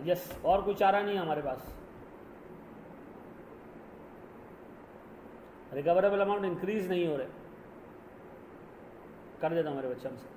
यस, और कोई चारा नहीं है हमारे पास. रिकवरेबल अमाउंट इंक्रीज नहीं हो रहे. कर देता हूँ मेरे बच्चे हमसे.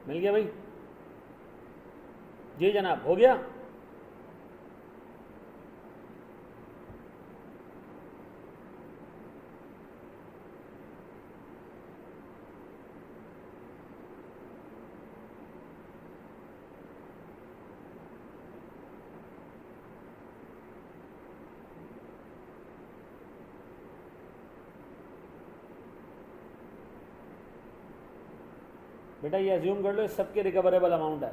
मिल गया भाई? जी जनाब, हो गया? बेटा ये अज्यूम कर लो इस सबके रिकवरेबल अमाउंट है,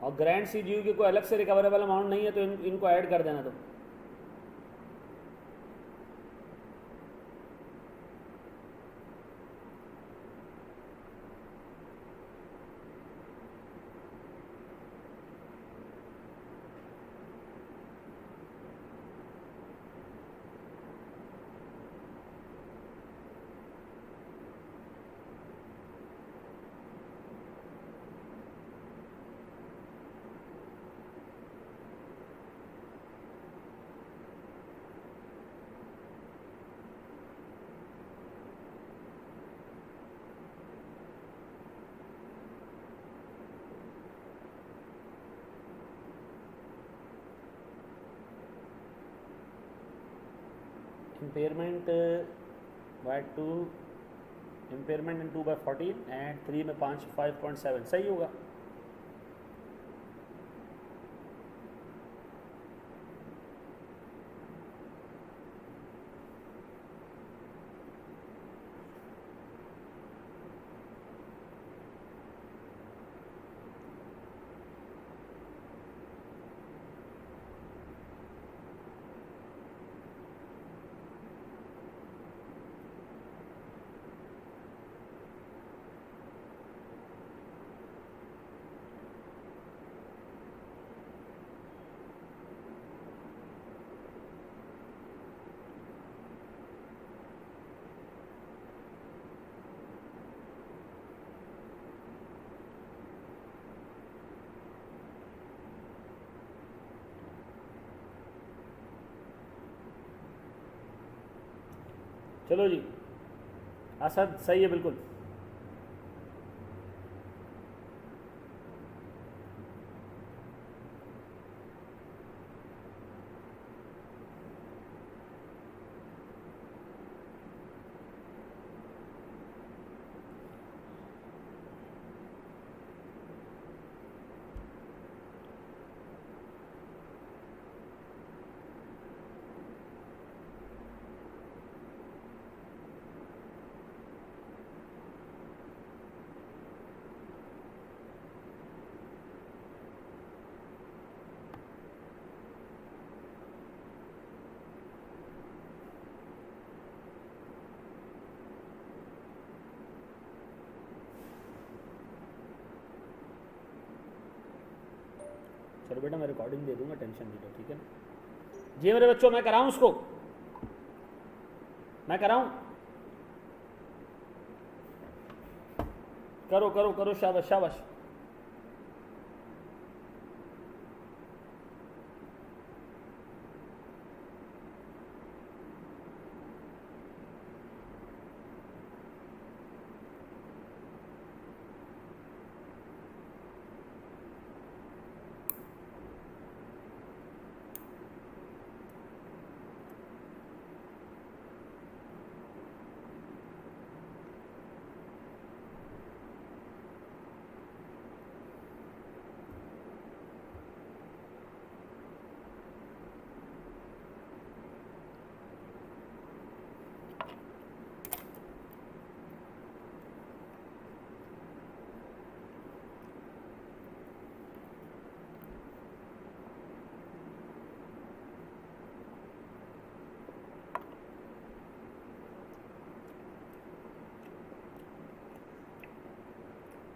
और ग्रैंड सीजीयू की कोई अलग से रिकवरेबल अमाउंट नहीं है, तो इनको ऐड कर देना तुम. Impairment by 2, impairment in 2/14 and 3 में 5.7 सही होगा। चलो जी, असद सही है बिल्कुल। चलो बेटा मैं रिकॉर्डिंग दे दूंगा, टेंशन नहीं लो, ठीक है ना जी मेरे बच्चों। मैं कराऊं उसको, मैं कराऊं? करो करो करो, शाबाश शाबाश।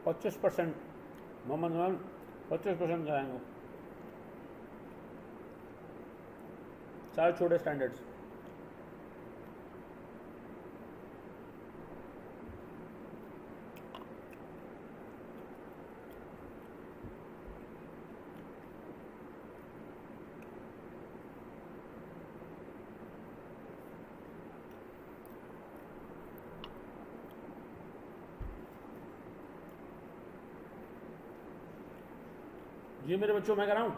पच्चीस % मोहम्मद 25% जाएंगे, चार छोटे स्टैंडर्ड्स। जी मेरे बच्चों मैं कराऊं?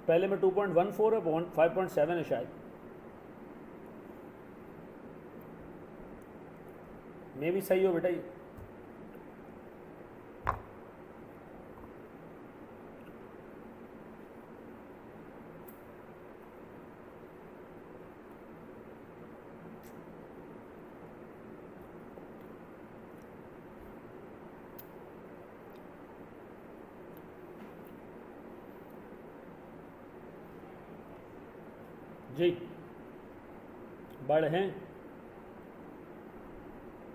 पहले में 2.14 है, 5.7 है शायद, मे भी सही हो बेटा ये। जी बड़ हैं,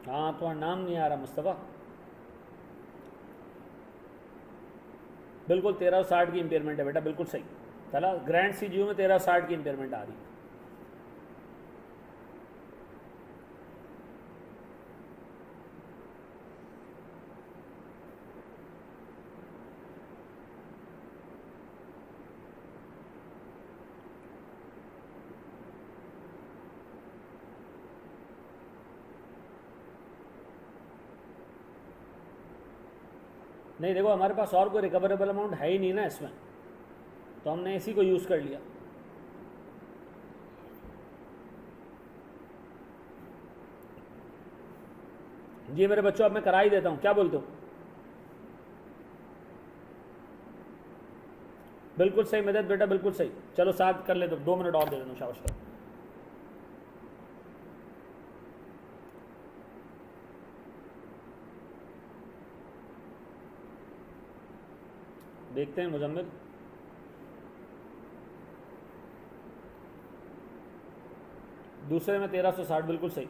हाँ तुम्हारा नाम नहीं आ रहा मुस्तफ़ा। बिल्कुल 1360 की इम्पेयरमेंट है बेटा, बिल्कुल सही। चला ग्रैंड सीजीओ में 1360 की इम्पेयरमेंट आ रही है। नहीं देखो हमारे पास और कोई रिकवरेबल अमाउंट है ही नहीं ना इसमें, तो हमने इसी को यूज़ कर लिया। जी मेरे बच्चों अब मैं करा ही देता हूँ, क्या बोलते हो? बिल्कुल सही मदद बेटा, बिल्कुल सही। चलो साथ कर ले, तो 2 मिनट और दे देना शाबाश कर। देखते हैं मुजम्मिल, दूसरे में 1360 बिल्कुल सही।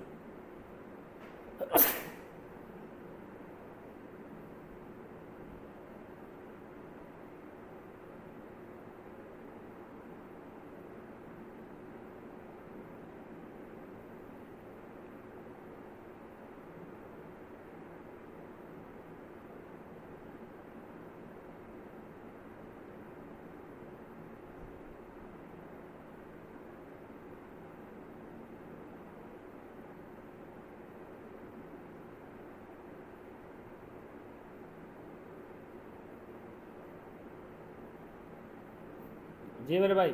जी मेरे भाई,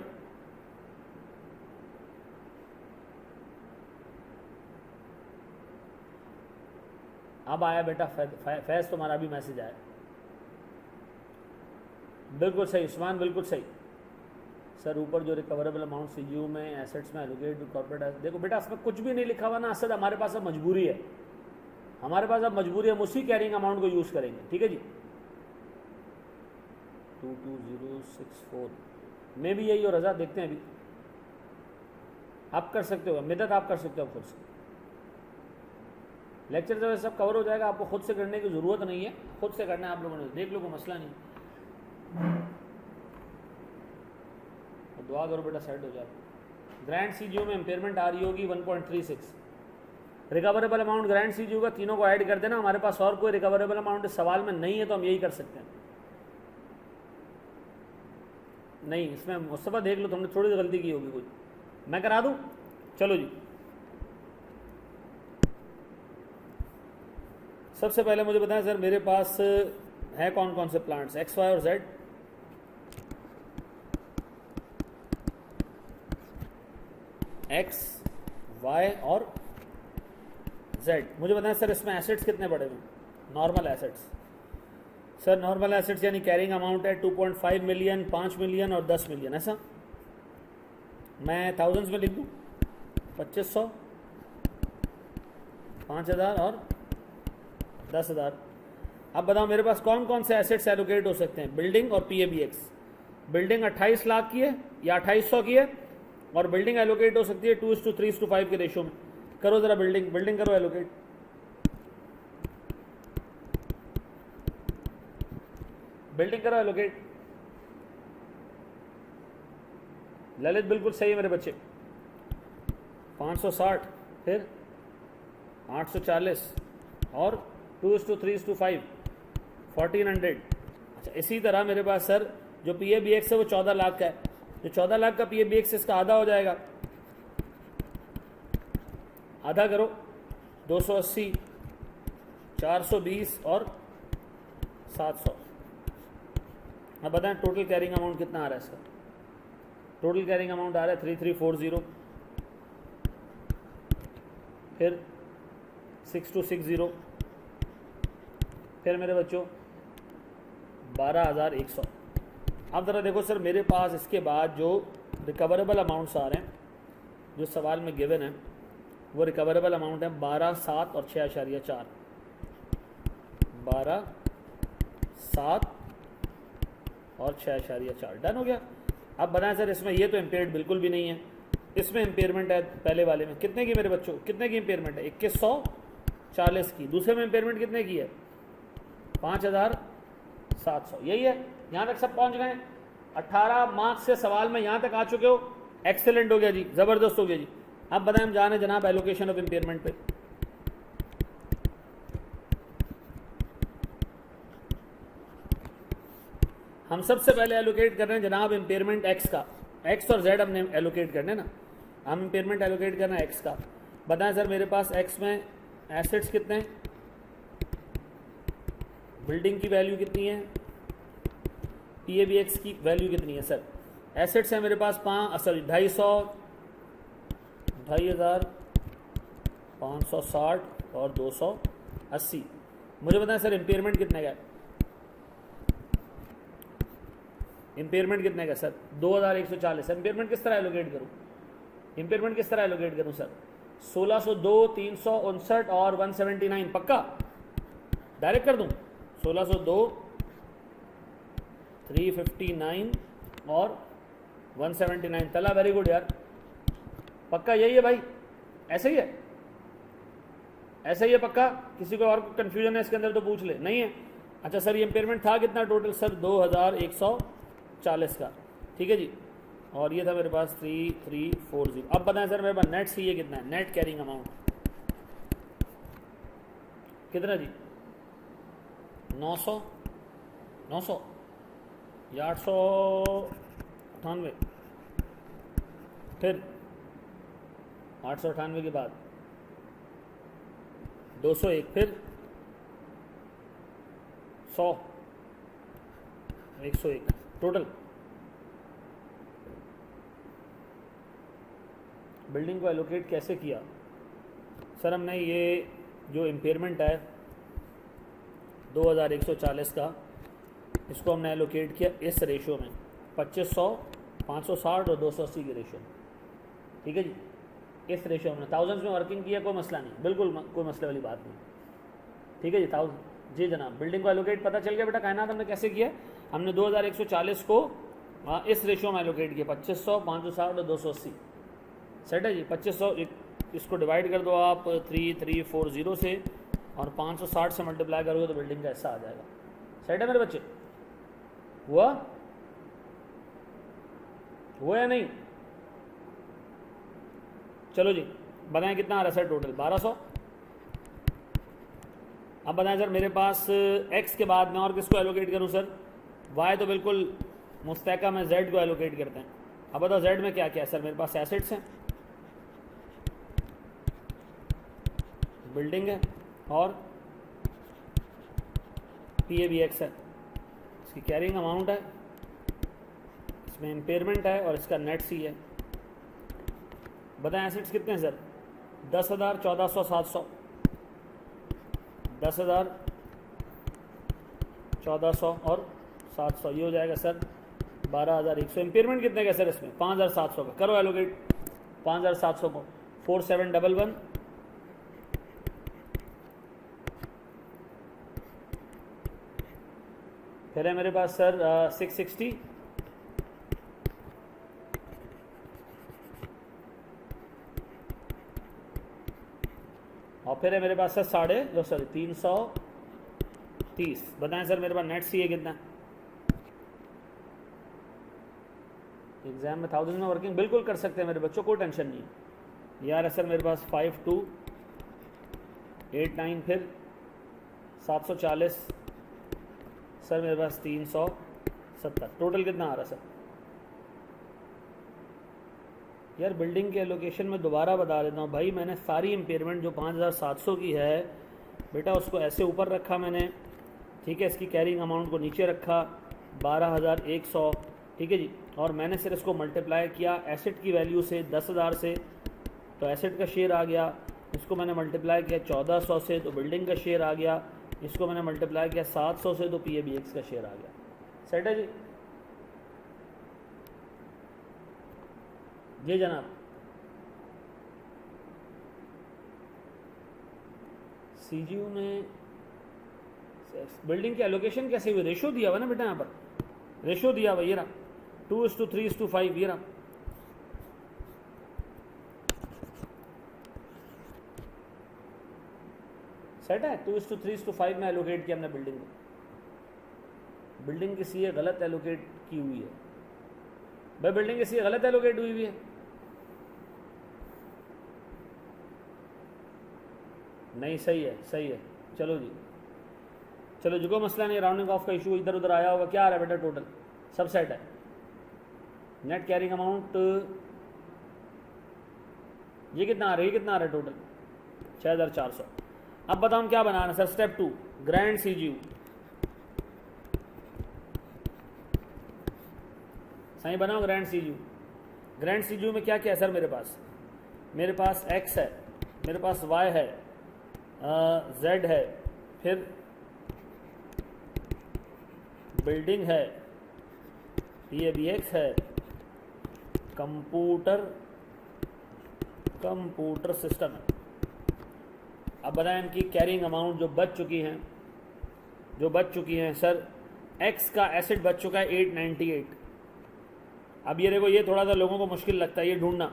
अब आया बेटा फैज़ तुम्हारा भी मैसेज आया। बिल्कुल सही उस्मान, बिल्कुल सही सर। ऊपर जो रिकवरेबल अमाउंट सीजीयू में एसेट्स में एलोकेट कॉर्पोरेट, देखो बेटा इसमें कुछ भी नहीं लिखा हुआ ना असद, हमारे पास अब मजबूरी है, हमारे पास अब मजबूरी है, हम उसी कैरिंग अमाउंट को यूज़ करेंगे। ठीक है जी। 22064 में भी यही हो रजा, देखते हैं अभी। आप कर सकते हो मिदत, आप कर सकते हो खुद से। लेक्चर जब सब कवर हो जाएगा, आपको खुद से करने की ज़रूरत नहीं है, खुद से करना है आप लोगों ने, देख लो कोई मसला नहीं। दुआ करो बेटा सेट हो जाए। ग्रैंड सीजीओ में इम्पेयरमेंट आ रही होगी 1.36। रिकवरेबल अमाउंट ग्रैंड सीजीओ का तीनों को ऐड कर देना। हमारे पास और कोई रिकवरेबल अमाउंट इस सवाल में नहीं है, तो हम यही कर सकते हैं। नहीं इसमें मुस्तफ़ा देख लो, तुमने थोड़ी सी गलती की होगी कोई, मैं करा दूँ? चलो जी, सबसे पहले मुझे बताएं सर, मेरे पास है कौन कौन से प्लांट्स, एक्स वाई और जेड? एक्स वाई और जेड। मुझे बताएं सर इसमें एसेट्स कितने पड़े हुए? Normal assets sir, normal assets यानी कैरिंग अमाउंट है 2.5 मिलियन, 5 मिलियन और 10 मिलियन। ऐसा मैं थाउजेंड्स में लिख दूँ? 2500, 5000 और 10,000। अब बताओ मेरे पास कौन कौन से एसेट्स एलोकेट हो सकते हैं? बिल्डिंग और पीएबीएक्स। बिल्डिंग 28 लाख की है या 2800 की है, और बिल्डिंग एलोकेट हो सकती है 2:3:5 के रेशो में। करो ज़रा बिल्डिंग करो एलोकेट। बिल्डिंग करो एलोकेट। ललित बिल्कुल सही है मेरे बच्चे। 560, फिर 840 और 2:3:5, 1400। अच्छा इसी तरह मेरे पास सर जो पीएबीएक्स है वो 14 लाख का है, जो 14 लाख का पीएबीएक्स इसका आधा हो जाएगा। आधा करो, 280, 420 और 700। अब बताएं टोटल कैरिंग अमाउंट कितना आ रहा है इसका? टोटल कैरिंग अमाउंट आ रहा है 3340, फिर 6260, फिर मेरे बच्चों 12,100। अब ज़रा देखो सर, मेरे पास इसके बाद जो रिकवरेबल अमाउंट्स आ रहे हैं, जो सवाल में गिवन है, वो रिकवरेबल अमाउंट है 12, 7 और 6.4। 12, 7 और 6.4। डन हो गया। अब बताएं सर इसमें ये तो इम्पेयर्ड बिल्कुल भी नहीं है, इसमें इम्पेयरमेंट है पहले वाले में कितने की मेरे बच्चों, कितने की इम्पेयरमेंट है? 2140 की। दूसरे में इम्पेयरमेंट कितने की है? 5,700। यही है, यहाँ तक सब पहुँच गए। 18 मार्क्स से सवाल में यहाँ तक आ चुके हो, एक्सेलेंट हो गया जी, ज़बरदस्त हो गया जी। अब बताएं हम जाने जनाब एलोकेशन ऑफ इम्पेयरमेंट पे। हम सबसे पहले एलोकेट कर रहे हैं जनाब इम्पेयरमेंट एक्स का। एक्स और जेड हमने एलोकेट करने ना, हम इम्पेयरमेंट एलोकेट करना है एक्स का। बताएं सर मेरे पास एक्स में एसेट्स कितने हैं? बिल्डिंग की वैल्यू कितनी है, PABX की वैल्यू कितनी है सर? एसेट्स है मेरे पास 2,560 और 280। मुझे बताएं सर इम्पेयरमेंट कितने का है? इम्पेयरमेंट कितने का सर? 2,140। इम्पेयरमेंट किस तरह एलोकेट करूँ? इम्पेयरमेंट किस तरह एलोकेट करूँ सर? 1602, 359 और 179 पक्का डायरेक्ट कर दूँ? 1602, 359 और 179। तला वेरी गुड यार, पक्का यही है भाई? ऐसे ही है? ऐसे ही है पक्का? किसी को और कंफ्यूजन है इसके अंदर तो पूछ ले। नहीं है? अच्छा सर ये इम्पेयरमेंट था कितना टोटल सर? 2,140 का, ठीक है जी। और ये था मेरे पास 3340। अब बताएं सर मेरे पास नेट सी है कितना है, नेट कैरिंग अमाउंट कितना जी? 900 या 898, फिर 898 के बाद 201, फिर 100, 101 टोटल। बिल्डिंग को एलोकेट कैसे किया सर? हमने ये जो इम्पेयरमेंट है 2,140 का, इसको हमने एलोकेट किया इस रेशो में, 2500, 560 और 280 की रेशो में, ठीक है जी। इस रेशो में थाउजेंड्स में वर्किंग किया, कोई मसला नहीं, बिल्कुल कोई मसले वाली बात नहीं, ठीक है जी। जी जनाब, बिल्डिंग को एलोकेट पता चल गया बेटा कायनात हमने कैसे किया? हमने 2,140 को इस रेशो में एलोकेट किया, 2500, 560 और 280। सेट है जी। 2500 इसको डिवाइड कर दो आप 3340 से और 560 से मल्टीप्लाई करोगे तो बिल्डिंग का हिस्सा आ जाएगा। सेट है मेरे बच्चे? हुआ या नहीं? चलो जी बताएं कितना आ रहा है सर टोटल? 1200। अब बताएं सर मेरे पास x के बाद में और किसको एलोकेट करूं सर? y तो बिल्कुल मुस्तहकम है, z को एलोकेट करते हैं। अब बताओ z में क्या क्या है सर? मेरे पास एसेट्स हैं, बिल्डिंग है और PABX है, इसकी कैरिंग अमाउंट है, इसमें इम्पेयरमेंट है और इसका नेट सी है। बताएं एसेट्स कितने हैं सर? 10,000, 1,400, 700। 10,000, 1,400 और 700, ये हो जाएगा सर 12,100। इम्पेयरमेंट कितने का सर इसमें? 5,700 का। करो एलोकेट 5,700 को। 4711 फिर है मेरे पास सर 660 और फिर है मेरे पास सर 330। बताएं सर मेरे पास नेट सी है कितना? एग्जाम में 1000 में वर्किंग बिल्कुल कर सकते हैं मेरे बच्चों, कोई टेंशन नहीं है यार। है सर मेरे पास 5289 फिर 740 सर मेरे पास 370। टोटल कितना आ रहा सर? यार बिल्डिंग के एलोकेशन में दोबारा बता देता हूँ भाई, मैंने सारी इम्पेयरमेंट जो 5,700 की है बेटा उसको ऐसे ऊपर रखा मैंने, ठीक है। इसकी कैरिंग अमाउंट को नीचे रखा 12,100, ठीक है जी। और मैंने सिर्फ इसको मल्टीप्लाई किया एसेट की वैल्यू से 10,000 से, तो एसेट का शेयर आ गया। इसको मैंने मल्टीप्लाई किया 1,400 से तो बिल्डिंग का शेयर आ गया। इसको मैंने मल्टीप्लाई किया 700 से तो PABX का शेयर आ गया। सेट है जी? जी जनाब। CGU ने बिल्डिंग की एलोकेशन कैसे हुई? रेशो दिया हुआ ना बेटा, यहाँ पर रेशो दिया हुआ, ये रहा 2:3:5, ये रहा। सेट है? 2:3:5 में एलोकेट किया हमने बिल्डिंग को। बिल्डिंग की सीए गलत एलोकेट की हुई है भाई, बिल्डिंग की सीए गलत एलोकेट हुई हुई है। नहीं सही है, सही है। चलो जी, चलो जी, कोई मसला नहीं। राउंडिंग ऑफ का इशू इधर उधर आया होगा। क्या आ रहा है बेटा टोटल? सब सेट है। नेट कैरिंग अमाउंट ये कितना आ रहा है? ये कितना आ रहा है टोटल? 6,400। अब बताओ हम क्या बनाना है सर? Step 2 grand CGU। साईं बनाओ ग्रैंड सीजीयू। ग्रैंड सीजीयू में क्या क्या है सर मेरे पास एक्स है, मेरे पास वाई है, जेड है, फिर बिल्डिंग है, PABX है, कंप्यूटर सिस्टम है। अब बताएं इनकी कैरिंग अमाउंट जो बच चुकी हैं सर, एक्स का एसेट बच चुका है 898। अब ये देखो, ये थोड़ा सा लोगों को मुश्किल लगता है ये ढूंढना।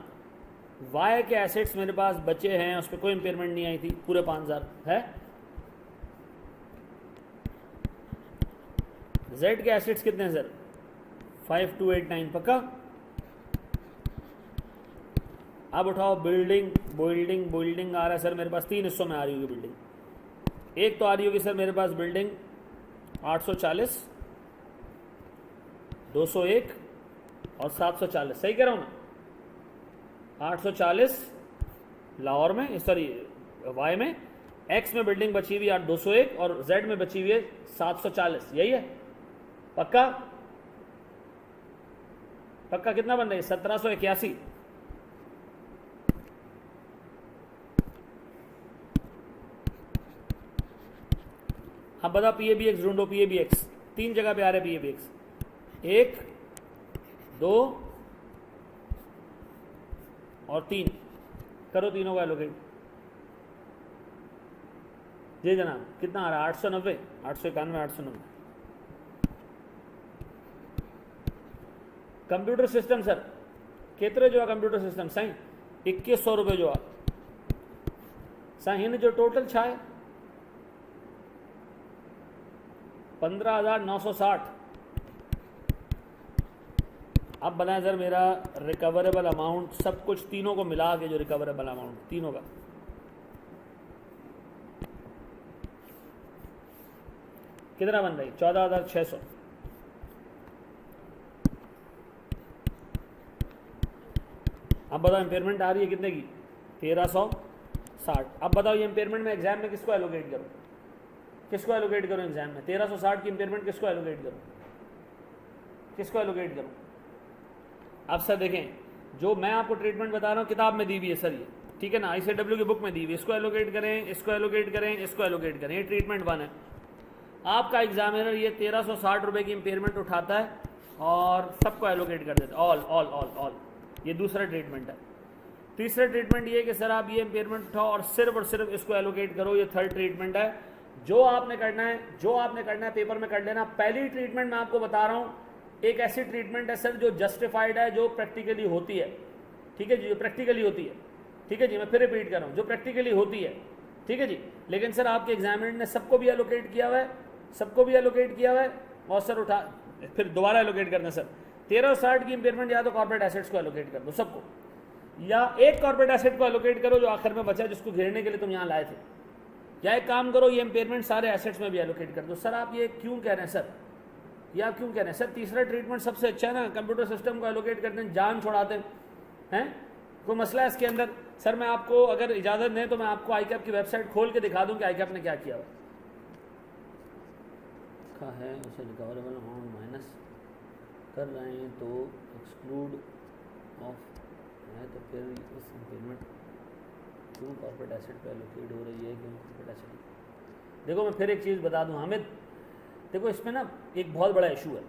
वाई के एसेट्स मेरे पास बचे हैं, उस पर कोई इंपेयरमेंट नहीं आई थी, पूरे 5000 है। जेड के एसेट्स कितने हैं सर? 5289 पक्का। अब उठाओ बिल्डिंग आ रहा है सर मेरे पास 3 हिस्सों में आ रही होगी बिल्डिंग। एक तो आ रही होगी सर मेरे पास बिल्डिंग 840, 201 और 740, सही कह रहा हूँ ना? 840 लाहौर में, सॉरी वाई में, एक्स में बिल्डिंग बची हुई 201 और जेड में बची हुई है 740, यही है पक्का? पक्का कितना बन रही है? 1781। अब बताओ PABX ढूंढो। PABX 3 जगह पे आ रहे PABX, 1 2 और 3, करो तीनों का एलोकेट। जी जनाब कितना आ रहा है? 890, 891, 890। कंप्यूटर सिस्टम सर केतरे जो है कंप्यूटर सिस्टम साईं? 2100 रुपये जो आहे साईं। हिन जो टोटल छा है? 15,960। अब बनाए सर मेरा रिकवरेबल अमाउंट, सब कुछ तीनों को मिला के जो रिकवरेबल अमाउंट तीनों का कितना बन रही? 14,600। अब बताओ इम्पेयरमेंट आ रही है कितने की? 1360। अब बताओ ये इम्पेयरमेंट में एग्जाम में किसको एलोकेट करूं? किसको एलोकेट करूं एग्जाम में? 1360 की इम्पेयरमेंट किसको एलोकेट करूं? किसको एलोकेट करूं? अब सर देखें, जो मैं आपको ट्रीटमेंट बता रहा हूँ किताब में दी हुई है सर ये, ठीक है ना? ICW की बुक में दी हुई है। इसको एलोकेट करें, इसको एलोकेट करें, इसको एलोकेट करें, ये ट्रीटमेंट 1 है। आपका एग्जामिनर ये 1360 रुपये की इम्पेयरमेंट उठाता है और सबको एलोकेट कर देता है, ऑल ऑल ऑल ऑल। ये दूसरा ट्रीटमेंट है। तीसरा ट्रीटमेंट ये कि सर आप ये इम्पेयरमेंट उठाओ और सिर्फ इसको एलोकेट करो, ये थर्ड ट्रीटमेंट है। जो आपने करना है पेपर में कर लेना। पहली ट्रीटमेंट मैं आपको बता रहा हूँ, एक ऐसी ट्रीटमेंट है सर जो जस्टिफाइड है, जो प्रैक्टिकली होती है, ठीक है जी, जो प्रैक्टिकली होती है, ठीक है जी। मैं फिर रिपीट कर रहा हूँ, जो प्रैक्टिकली होती है, ठीक है जी। लेकिन सर आपके एग्जामिनर ने सबको भी एलोकेट किया हुआ है, और सर उठा फिर दोबारा एलोकेट करना सर। 1360 की इम्पेयरमेंट या तो कॉर्पोरेट एसेट्स को एलोकेट कर दो सबको, या एक कॉर्पोरेट एसेट को एलोकेट करो जो आखिर में बचा, जिसको घेरने के लिए तुम यहाँ लाए थे, या एक काम करो ये इम्पेयरमेंट सारे एसेट्स में भी एलोकेट कर दो। सर आप ये क्यों कह रहे हैं सर? ये आप क्यों कह रहे हैं सर? तीसरा ट्रीटमेंट सबसे अच्छा है ना, कंप्यूटर सिस्टम को एलोकेट करते हैं, जान छोड़ाते हैं। कोई मसला है इसके अंदर? सर मैं आपको अगर इजाज़त दें तो मैं आपको ICAP की वेबसाइट खोल के दिखा दूं कि ICAP ने क्या किया है। उसे रिकवरेबल अमाउंट माइनस कर रहे हैं तो एक्सक्लूड ऑफ है, तो फिर इस इम्पेयरमेंट क्यों कॉर्पोरेट एसेट पे एलोकेट हो रही है? क्यों कॉर्पोरेट एसेट? देखो मैं फिर एक चीज़ बता दूं हामिद, देखो इसमें ना एक बहुत बड़ा इशू है।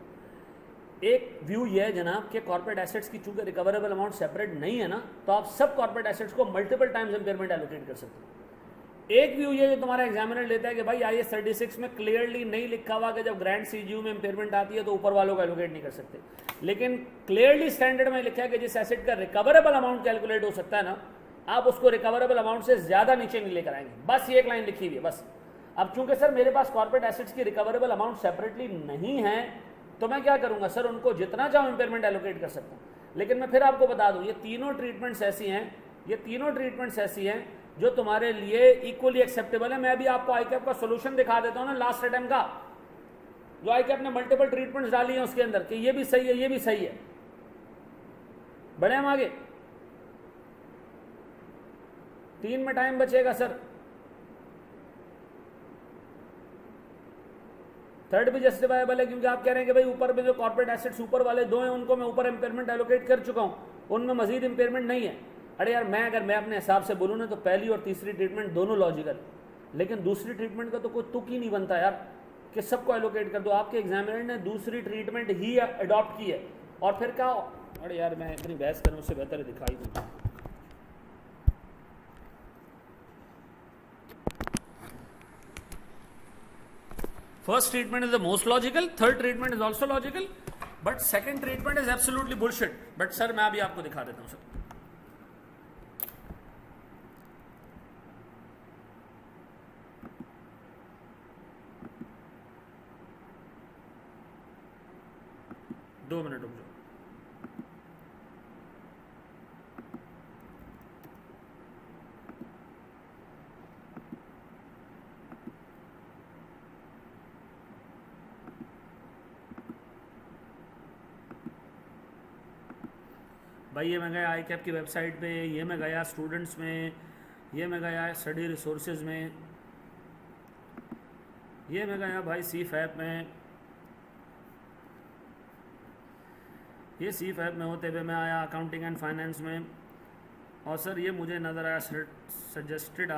एक व्यू ये है जनाब कि कॉर्पोरेट एसेट्स की चूंकि रिकवरेबल अमाउंट सेपरेट नहीं है ना, तो आप सब कॉर्पोरेट एसेट्स को मल्टीपल टाइम्स इम्पेयरमेंट एलोकेट कर सकते हैं। एक व्यू ये जो तुम्हारा एग्जामिनर लेता है कि भाई IAS 36 में क्लियरली नहीं लिखा हुआ कि जब ग्रैंड CGU में इम्पेयरमेंट आती है तो ऊपर वालों को एलोकेट नहीं कर सकते, लेकिन क्लियरली स्टैंडर्ड में लिखा है कि जिस एसेट का रिकवरेबल अमाउंट कैलकुलेट हो सकता है ना, आप उसको रिकवरेबल अमाउंट से ज्यादा नीचे नहीं लेकर आएंगे। बस ये एक लाइन लिखी हुई है बस। अब चूंकि सर मेरे पास कॉर्पोरेट एसेट्स की रिकवरेबल अमाउंट सेपरेटली नहीं है, तो मैं क्या करूंगा सर, उनको जितना चाहूं इम्पेयरमेंट एलोकेट कर सकता हूं। लेकिन मैं फिर आपको बता दूं, ये तीनों ट्रीटमेंट्स ऐसी हैं जो तुम्हारे लिए इक्वली एक्सेप्टेबल है। मैं भी आपको ICAP का सोल्यूशन दिखा देता हूं ना लास्ट अटेम्प्ट का, जो ICAP ने मल्टीपल ट्रीटमेंट्स डाली हैं उसके अंदर कि ये भी सही है, ये भी सही है। बढ़े हम आगे, 3 में टाइम बचेगा सर, थर्ड भी जस्टिफाइबल है क्योंकि आप कह रहे हैं कि भाई ऊपर में जो कॉर्पोरेट एसेट्स ऊपर वाले दो हैं उनको मैं ऊपर इम्पेयरमेंट एलोकेट कर चुका हूँ, उनमें मजीद इम्पेयरमेंट नहीं है। अरे यार अगर मैं अपने हिसाब से बोलूँ ना तो पहली और तीसरी ट्रीटमेंट दोनों लॉजिकल, लेकिन दूसरी ट्रीटमेंट का तो कोई तुक ही नहीं बनता यार कि सबको एलोकेट कर दो। आपके एग्जामिनर ने दूसरी ट्रीटमेंट ही अडॉप्ट की है और फिर क्या, अरे यार मैं इतनी बहस करूँ उससे बेहतर है दिखाई दूँ। First treatment is the most logical, third treatment is also logical, but second treatment is absolutely bullshit. But sir मैं अभी आपको दिखा देता हूँ सर। दो मिनट रुक जाओ। भाई ये मैं गया आई कैप की वेबसाइट पे, ये मैं गया स्टूडेंट्स में, ये मैं गया स्टडी रिसोर्सेज में, ये मैं गया भाई CFAP में, ये CFAP में होते हुए मैं आया अकाउंटिंग एंड फाइनेंस में, और सर ये मुझे नज़र आया सजेस्टेड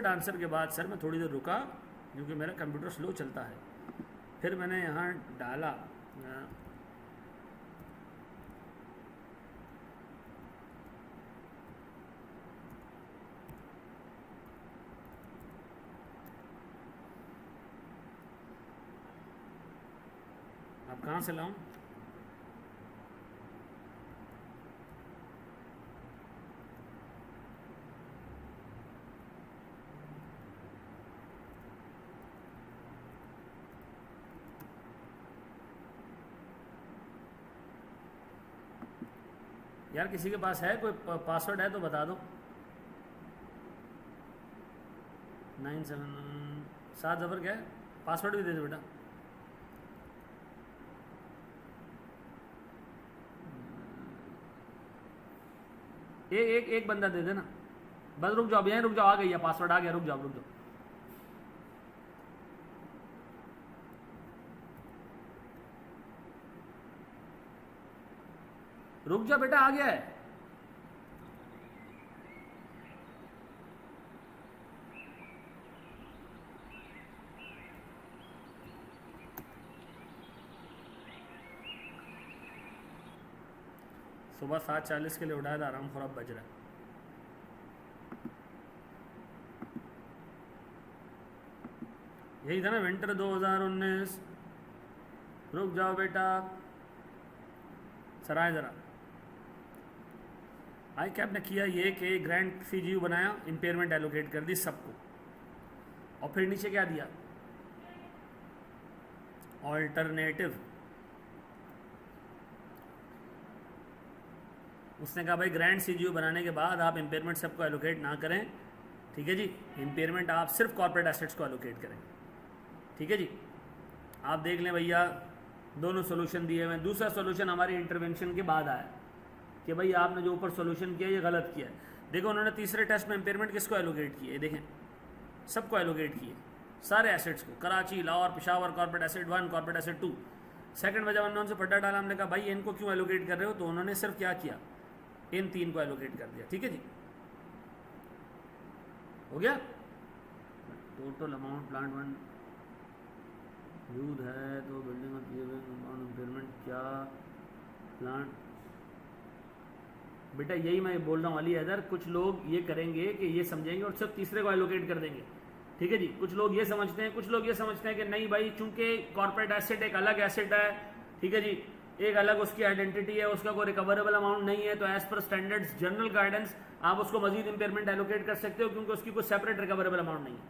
आंसर के बाद सर मैं थोड़ी देर रुका क्योंकि मेरा कंप्यूटर स्लो चलता है, फिर मैंने यहाँ डाला अब कहाँ से लाऊं? यार किसी के पास है कोई पासवर्ड है तो बता दो। 97 जबर क्या है, पासवर्ड भी दे दो बेटा। एक बंदा दे देना बस। रुक जाओ यहीं रुक जाओ, आ गई है पासवर्ड आ गया, रुक जाओ। रुक जाओ बेटा, आ गया है। सुबह 7:40 के लिए उठाया था, आराम खुराब बज रहा है। यही था ना विंटर 2019। रुक जाओ बेटा, सराय ज़रा। आई कैप ने किया ये कि ग्रैंड CGU बनाया, इम्पेयरमेंट एलोकेट कर दी सबको, और फिर नीचे क्या दिया, ऑल्टरनेटिव। उसने कहा भाई ग्रैंड CGU बनाने के बाद आप इम्पेयरमेंट सबको एलोकेट ना करें, ठीक है जी, इम्पेयरमेंट आप सिर्फ कॉर्पोरेट एसेट्स को एलोकेट करें, ठीक है जी। आप देख लें भैया, दोनों सोल्यूशन दिए हुए। दूसरा सोल्यूशन हमारी इंटरवेंशन के बाद आया कि भाई आपने जो ऊपर सोल्यूशन किया ये गलत किया है। देखो उन्होंने तीसरे टेस्ट में इम्पेयरमेंट किसको एलोकेट किए, देखें सबको एलोकेट किए, सारे एसेट्स को, Karachi, Lahore, Peshawar, corporate asset 1, corporate asset 2। Second में जब हमने उनसे फटा डाला, हमने कहा भाई इनको क्यों एलोकेट कर रहे हो, तो उन्होंने सिर्फ क्या किया, इन 3 को एलोकेट कर दिया, ठीक है जी, हो गया। Total amount plant one use है तो बिल्डिंग और इम्पेयरमेंट क्या प्लांट। बेटा यही मैं बोल रहा हूँ अली हैदर, कुछ लोग ये करेंगे कि ये समझेंगे और सिर्फ तीसरे को एलोकेट कर देंगे, ठीक है जी। कुछ लोग ये समझते हैं, कुछ लोग ये समझते हैं कि नहीं भाई चूंकि कॉर्पोरेट एसेट एक अलग एसेट है, ठीक है जी, एक अलग उसकी आइडेंटिटी है, उसका कोई रिकवरेबल अमाउंट नहीं है, तो as per standards general guidance आप उसको मजीद इम्पेयरमेंट एलोकेट कर सकते हो क्योंकि उसकी कोई सेपरेट रिकवरेबल अमाउंट नहीं है,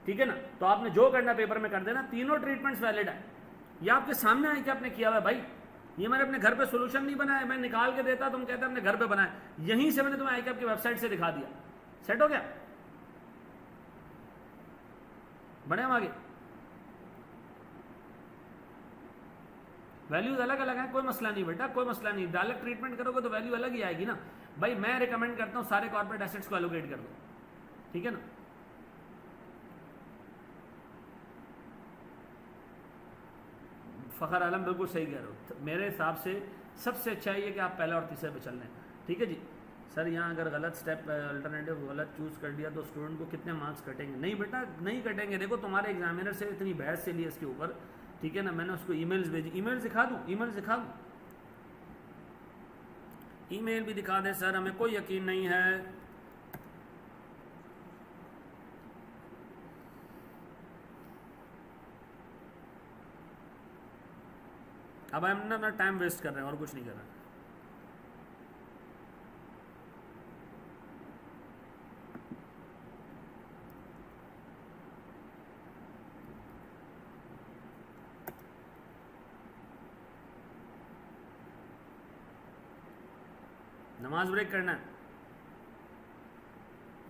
ठीक है ना। तो आपने जो करना पेपर में कर देना, तीनों ट्रीटमेंट्स वैलिड है। ये आपके सामने आई कि आपने किया हुआ है भाई, ये मैंने अपने घर पे सोल्यूशन नहीं बनाया, मैं निकाल के देता, तुम कहते अपने घर पे बनाया, यहीं से मैंने तुम्हें आई कैप की वेबसाइट से दिखा दिया। सेट हो गया, बढ़े हम आगे। वैल्यूज अलग अलग हैं, कोई मसला नहीं बेटा, कोई मसला नहीं। डायरेक्ट ट्रीटमेंट करोगे तो वैल्यू अलग ही आएगी ना भाई। मैं रिकमेंड करता हूं सारे कॉर्पोरेट एसेट्स को एलोकेट कर दो, ठीक है ना। फ़खर आलम बिल्कुल सही कह रहे हो। मेरे हिसाब से सबसे अच्छा ये कि आप पहले और तीसरे पे चल लें, ठीक है जी। सर यहाँ अगर गलत स्टेप अल्टरनेटिव गलत चूज़ कर दिया तो स्टूडेंट को कितने मार्क्स कटेंगे? नहीं बेटा नहीं कटेंगे। देखो तुम्हारे एग्जामिनर से इतनी बहस चली है इसके ऊपर, ठीक है ना। मैंने उसको ईमेल्स भेजी, ईमेल्स दिखा दूँ, ईमेल्स दिखा दूँ, ईमेल भी दिखा दें सर, हमें कोई यकीन नहीं है। अब हम ना टाइम वेस्ट कर रहे हैं और कुछ नहीं कर रहे हैं। नमाज ब्रेक करना है,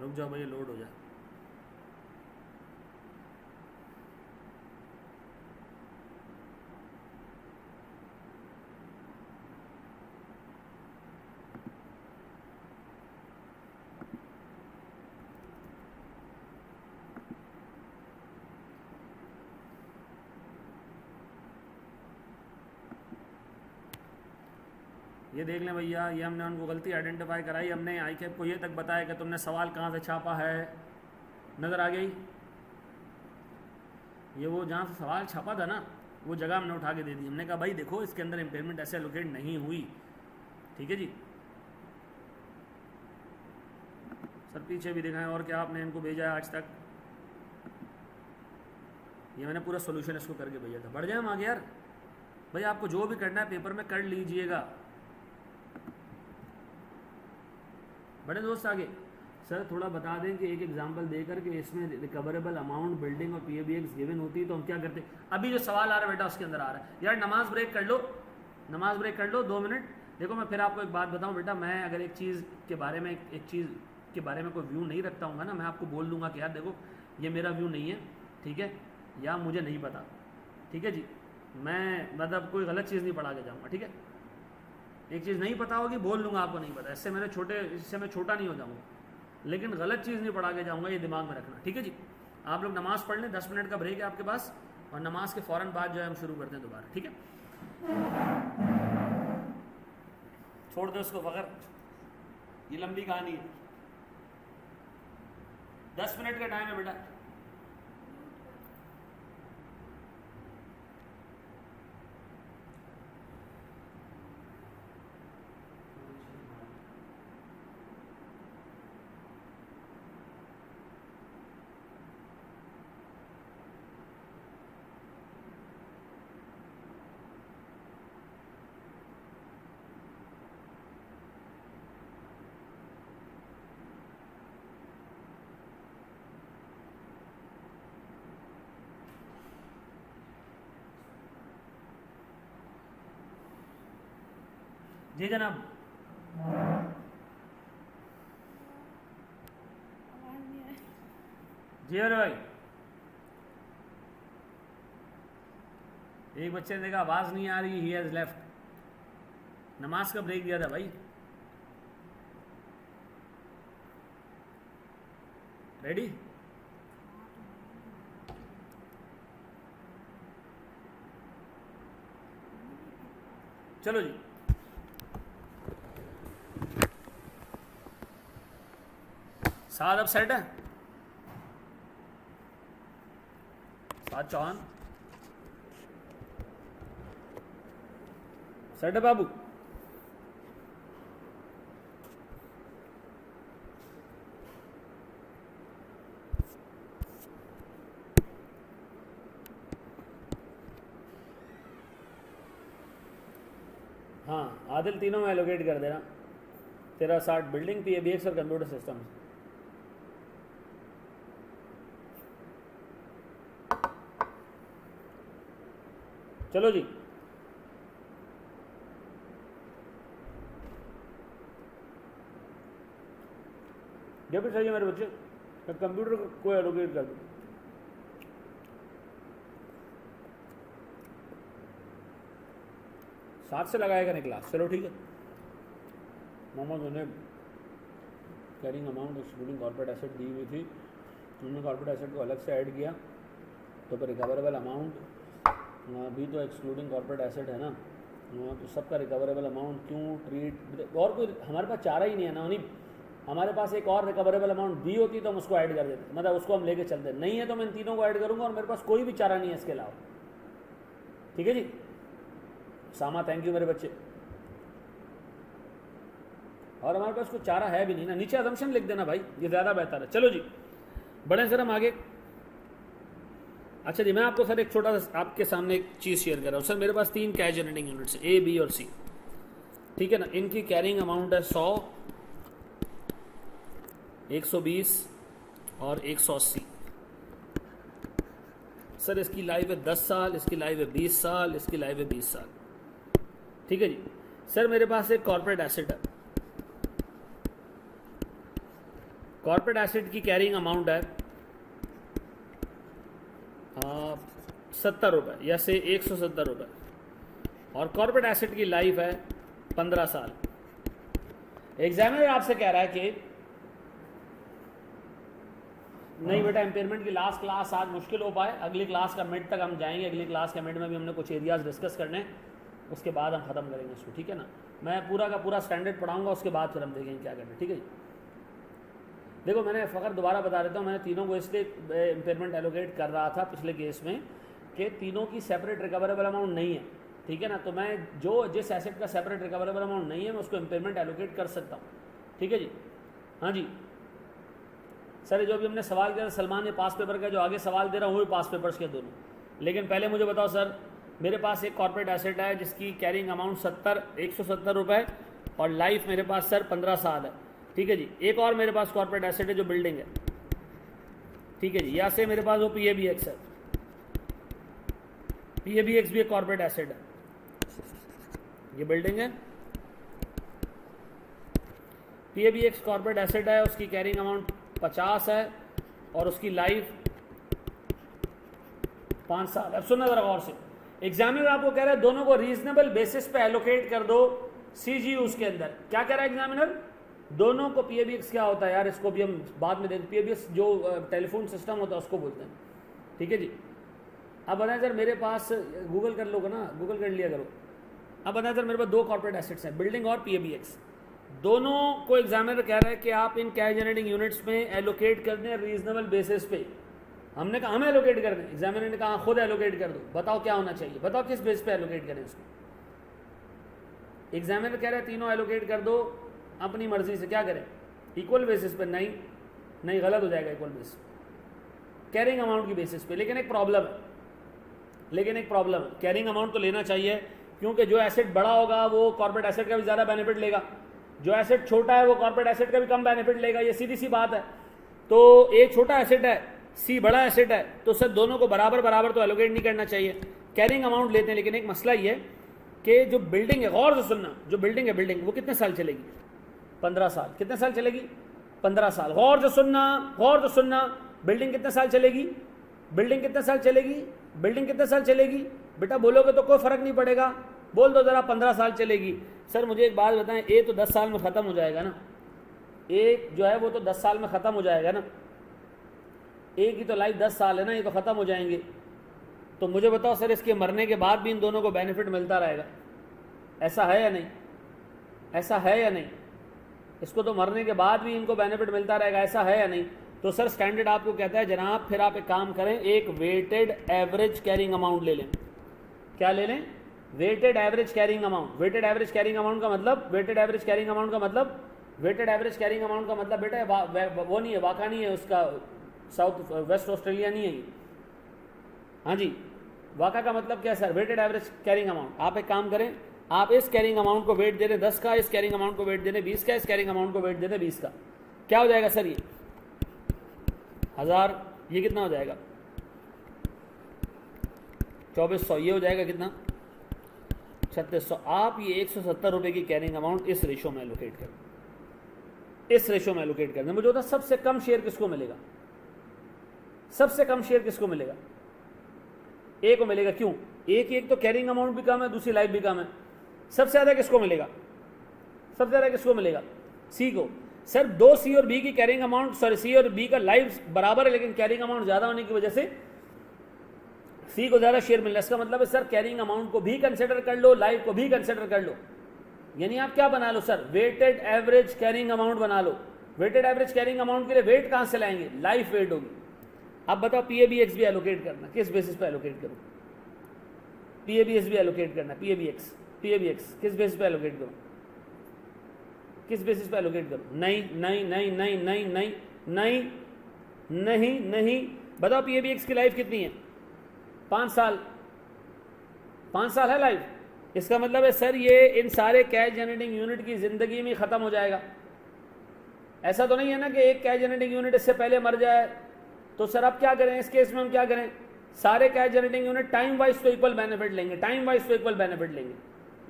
रुक जाओ भैया, लोड हो जाए। ये देख लें भैया, ये हमने उनको गलती आइडेंटिफाई कराई। हमने आई कैप को ये तक बताया कि तुमने सवाल कहाँ से छापा है, नज़र आ गई? ये वो जहाँ से सवाल छापा था ना, वो जगह हमने उठा के दे दी। हमने कहा भाई देखो इसके अंदर इम्पेयरमेंट ऐसे एलोकेट नहीं हुई, ठीक है जी। सर पीछे भी दिखाएं और क्या आपने इनको भेजा है आज तक? ये मैंने पूरा सोल्यूशन इसको करके भेजा था। बढ़ जाए हम आगे यार। भाई आपको जो भी करना है पेपर में कर लीजिएगा। बड़े दोस्त आगे सर थोड़ा बता दें कि एक एग्जांपल देकर के इसमें रिकवरेबल अमाउंट बिल्डिंग और पीएबीएक्स गिवन होती है तो हम क्या करते? अभी जो सवाल आ रहा है बेटा उसके अंदर आ रहा है। यार नमाज ब्रेक कर लो, नमाज ब्रेक कर लो 2 मिनट। देखो मैं फिर आपको एक बात बताऊं बेटा, मैं अगर एक चीज़ के बारे में एक चीज़ के बारे में कोई व्यू नहीं रखता हूँ ना, मैं आपको बोल दूंगा कि यार देखो ये मेरा व्यू नहीं है, ठीक है, या मुझे नहीं पता, ठीक है जी। मैं मतलब कोई गलत चीज़ नहीं पढ़ा के जाऊँगा, ठीक है। एक चीज़ नहीं पता होगी बोल लूँगा आपको नहीं पता, इससे मैं छोटा नहीं हो जाऊँगा, लेकिन गलत चीज़ नहीं पढ़ा के जाऊँगा, ये दिमाग में रखना, ठीक है जी। आप लोग नमाज़ पढ़ लें, 10 मिनट का ब्रेक है आपके पास, और नमाज के फ़ौरन बाद जो है हम शुरू करते हैं दोबारा, ठीक है। छोड़ दो उसको फ़खर, ये लंबी कहानी है। 10 मिनट का टाइम है बेटा। जी जनाब। जी अरे भाई, एक बच्चे ने देखा आवाज़ नहीं आ रही, ही हैज़ लेफ्ट। नमाज का ब्रेक दिया था भाई। रेडी? चलो जी। साथ अब सेट है, साथ चौहान सेट है बाबू। हाँ आदिल, तीनों में एलोकेट कर देना। तेरा 60 बिल्डिंग, पीएबीएक्स और कंप्यूटर सिस्टम। चलो जी। डेबिट चाहिए मेरे बच्चे, कंप्यूटर को एलोकेट कर दो। साथ से लगाएगा नहीं क्लास, चलो ठीक है। मोहम्मद उन्हें carrying amount excluding corporate asset दी हुई थी, उन्होंने कॉर्पोरेट एसेट को अलग से ऐड किया तो फिर रिकवरेबल अमाउंट अभी तो एक्सक्लूडिंग कॉर्पोरेट एसेट है ना, हाँ, तो सबका रिकवरेबल अमाउंट क्यों ट्रीट, और कोई हमारे पास चारा ही नहीं है ना। नहीं, हमारे पास एक और रिकवरेबल अमाउंट दी होती तो हम उसको ऐड कर देते, मतलब उसको हम लेके चलते, नहीं है तो मैं इन तीनों को ऐड करूंगा और मेरे पास कोई भी चारा नहीं है इसके अलावा। ठीक है जी, सामा थैंक यू मेरे बच्चे। और हमारे पास कोई चारा है भी नहीं ना, नीचे अजम्पशन लिख देना भाई, ये ज़्यादा बेहतर है। चलो जी बढ़े सर हम आगे। अच्छा जी, मैं आपको सर एक छोटा सा आपके सामने एक चीज़ शेयर कर रहा हूँ। सर मेरे पास 3 कैश जनरेटिंग यूनिट्स है, ए बी और सी, ठीक है ना। इनकी कैरिंग अमाउंट है 100, 120 और 180। सर इसकी लाइफ है 10 साल, इसकी लाइफ है 20 साल, इसकी लाइफ है 20 साल। ठीक है जी। सर मेरे पास एक कॉर्पोरेट एसेट है, कॉर्पोरेट एसेट की कैरिंग अमाउंट है 70 रुपये या से 170 रुपये, और कॉर्पोरेट एसेट की लाइफ है 15 साल। एग्जामिनर आपसे कह रहा है कि नहीं बेटा, इम्पेयरमेंट की लास्ट क्लास आज मुश्किल हो पाए, अगली क्लास का मिड तक हम जाएंगे, अगली क्लास के मिड में भी हमने कुछ एरियाज डिस्कस करने हैं, उसके बाद हम ख़त्म करेंगे इसको। ठीक है ना, मैं पूरा का पूरा स्टैंडर्ड पढ़ाऊंगा, उसके बाद फिर हम देखेंगे क्या करना है। ठीक है जी। देखो मैंने फ़कत दोबारा बता देता हूँ, मैंने तीनों को इसलिए इम्पेयरमेंट एलोकेट कर रहा था पिछले केस में कि तीनों की सेपरेट रिकवरेबल अमाउंट नहीं है। ठीक है ना, तो मैं जो जिस एसेट का सेपरेट रिकवरेबल अमाउंट नहीं है मैं उसको इम्पेयरमेंट एलोकेट कर सकता हूँ। ठीक है जी। हाँ जी सर, जो भी हमने सवाल किया सलमान, ये पास पेपर का जो आगे सवाल दे रहा हूँ वो भी पास पेपर्स के दोनों। लेकिन पहले मुझे बताओ सर, मेरे पास एक कॉर्पोरेट एसेट है जिसकी कैरिंग अमाउंट 170 रुपये और लाइफ मेरे पास सर 15 साल है। ठीक है जी। एक और मेरे पास कॉर्पोरेट एसेट है जो बिल्डिंग है। ठीक है जी। या से मेरे पास वो PABX है, PABX भी एक कॉर्पोरेट एसेट है, ये बिल्डिंग है, PABX कॉर्पोरेट एसेट है, उसकी कैरिंग अमाउंट 50 है और उसकी लाइफ 5 साल। अब सुनना जरा गौर से, एग्जामिनर आपको कह रहा है दोनों को रीजनेबल बेसिस पे एलोकेट कर दो CGUs के अंदर। क्या कह रहा है एग्जामिनर? दोनों को PABX क्या होता है यार, इसको भी हम बाद में देखें। PABX जो टेलीफोन सिस्टम होता है उसको बोलते हैं। ठीक है जी। अब बताएं सर, मेरे पास गूगल कर लोगे ना, गूगल कर लिया करो। अब बताएं सर, मेरे पास 2 कॉर्पोरेट एसेट्स हैं, बिल्डिंग और PABX। दोनों को एग्जामिनर कह रहा है कि आप इन कैश जनरेटिंग यूनिट्स में एलोकेट कर दें रीजनेबल बेसिस पे। हमने कहा हम एलोकेट कर दें, एग्जामिनर ने कहा खुद एलोकेट कर दो, बताओ क्या होना चाहिए, बताओ किस बेस पे एलोकेट करें इसको। एग्जामिनर कह रहा है तीनों एलोकेट कर दो अपनी मर्जी से। क्या करें? इक्वल बेसिस पे? नहीं नहीं, गलत हो जाएगा इक्वल बेसिस, कैरिंग अमाउंट की बेसिस पे। लेकिन एक प्रॉब्लम है, कैरिंग अमाउंट तो लेना चाहिए क्योंकि जो एसेट बड़ा होगा वो कॉर्पोरेट एसेट का भी ज़्यादा बेनिफिट लेगा, जो एसेट छोटा है वो कॉर्पोरेट एसेट का भी कम बेनिफिट लेगा, ये सीधी सी बात है। तो ए छोटा एसेट है, सी बड़ा एसेट है, तो सर दोनों को बराबर बराबर तो एलोकेट नहीं करना चाहिए, कैरिंग अमाउंट लेते हैं। लेकिन एक मसला ये कि जो बिल्डिंग है, गौर से सुनना, जो बिल्डिंग है, बिल्डिंग वो कितने साल चलेगी? 15 साल। कितने साल चलेगी? 15 साल। गौर से सुनना, गौर से सुनना, बिल्डिंग कितने साल चलेगी? बिल्डिंग कितने साल चलेगी? बिल्डिंग कितने साल चलेगी? बेटा बोलोगे तो कोई फर्क नहीं पड़ेगा, बोल दो जरा 15 साल चलेगी। सर मुझे एक बात बताएं, ए तो 10 साल में ख़त्म हो जाएगा ना, एक जो है वो तो 10 साल में ख़त्म हो जाएगा ना, एक की तो लाइफ 10 साल है ना, ये तो ख़त्म हो जाएंगे। तो मुझे बताओ सर, इसके मरने के बाद भी इन दोनों को बेनिफिट मिलता रहेगा, ऐसा है या नहीं? ऐसा है या नहीं? इसको तो मरने के बाद भी इनको बेनिफिट मिलता रहेगा, ऐसा है या नहीं? तो सर स्टैंडर्ड आपको कहता है जनाब फिर आप एक काम करें, एक वेटेड एवरेज कैरिंग अमाउंट ले लें। क्या ले लें? Weighted average carrying amount. Weighted average carrying amount का मतलब, वेटेड एवरेज कैरिंग अमाउंट का मतलब, वेटेड एवरेज कैरिंग अमाउंट का मतलब बेटा वो नहीं है, वाका नहीं है उसका, साउथ वेस्ट ऑस्ट्रेलिया नहीं है ये। हाँ जी, वाका का मतलब क्या sir? Weighted average carrying amount. आप एक काम करें, आप इस कैरिंग अमाउंट को वेट दे रहे 10 का, इस कैरिंग अमाउंट को वेट दे रहे 20 का, इस कैरिंग अमाउंट को वेट दे रहे 20 का। क्या हो जाएगा सर? ये 1000, ये कितना हो जाएगा? 2400। ये हो जाएगा कितना? 3600। आप ये 170 रुपये की कैरिंग अमाउंट इस रेशो में एलोकेट करें, इस रेशो में एलोकेट करना। मुझे होता सबसे कम शेयर किसको मिलेगा? सबसे कम शेयर किसको मिलेगा? ए को मिलेगा। क्यों? एक तो कैरिंग अमाउंट भी कम है, दूसरी लाइफ भी कम है। सबसे ज्यादा किसको मिलेगा? सबसे ज्यादा किसको मिलेगा? सी को। सर 2 सी और बी की कैरिंग अमाउंट, सॉरी सी और बी का लाइफ बराबर है, लेकिन कैरिंग अमाउंट ज्यादा होने की वजह से सी को ज़्यादा शेयर मिलना, इसका मतलब है सर कैरिंग अमाउंट को भी कंसिडर कर लो, लाइफ को भी कंसिडर कर लो। यानी आप क्या बना लो sir, weighted average carrying amount बना लो। वेटेड एवरेज कैरिंग अमाउंट के लिए वेट कहाँ से लाएंगे, लाइफ वेट होगी। अब बताओ PABX भी एलोकेट करना, किस बेसिस पे एलोकेट करूँ, PABX भी एलोकेट करना, PABX किस बेसिस पे एलोकेट करूँ, किस बेसिस पे एलोकेट करूँ, नहीं नहीं नहीं नहीं नहीं नहीं नहीं नहीं नहीं। बताओ PABX की लाइफ कितनी है, 5 साल, 5 साल है लाइफ। इसका मतलब है सर ये इन सारे कैश जनरेटिंग यूनिट की ज़िंदगी में ख़त्म हो जाएगा। ऐसा तो नहीं है ना कि एक कैश जनरेटिंग यूनिट इससे पहले मर जाए। तो सर अब क्या करें इस केस में, हम क्या करें, सारे cash generating unit time wise तो इक्वल बेनिफिट लेंगे, टाइम वाइज तो इक्वल बेनिफिट लेंगे।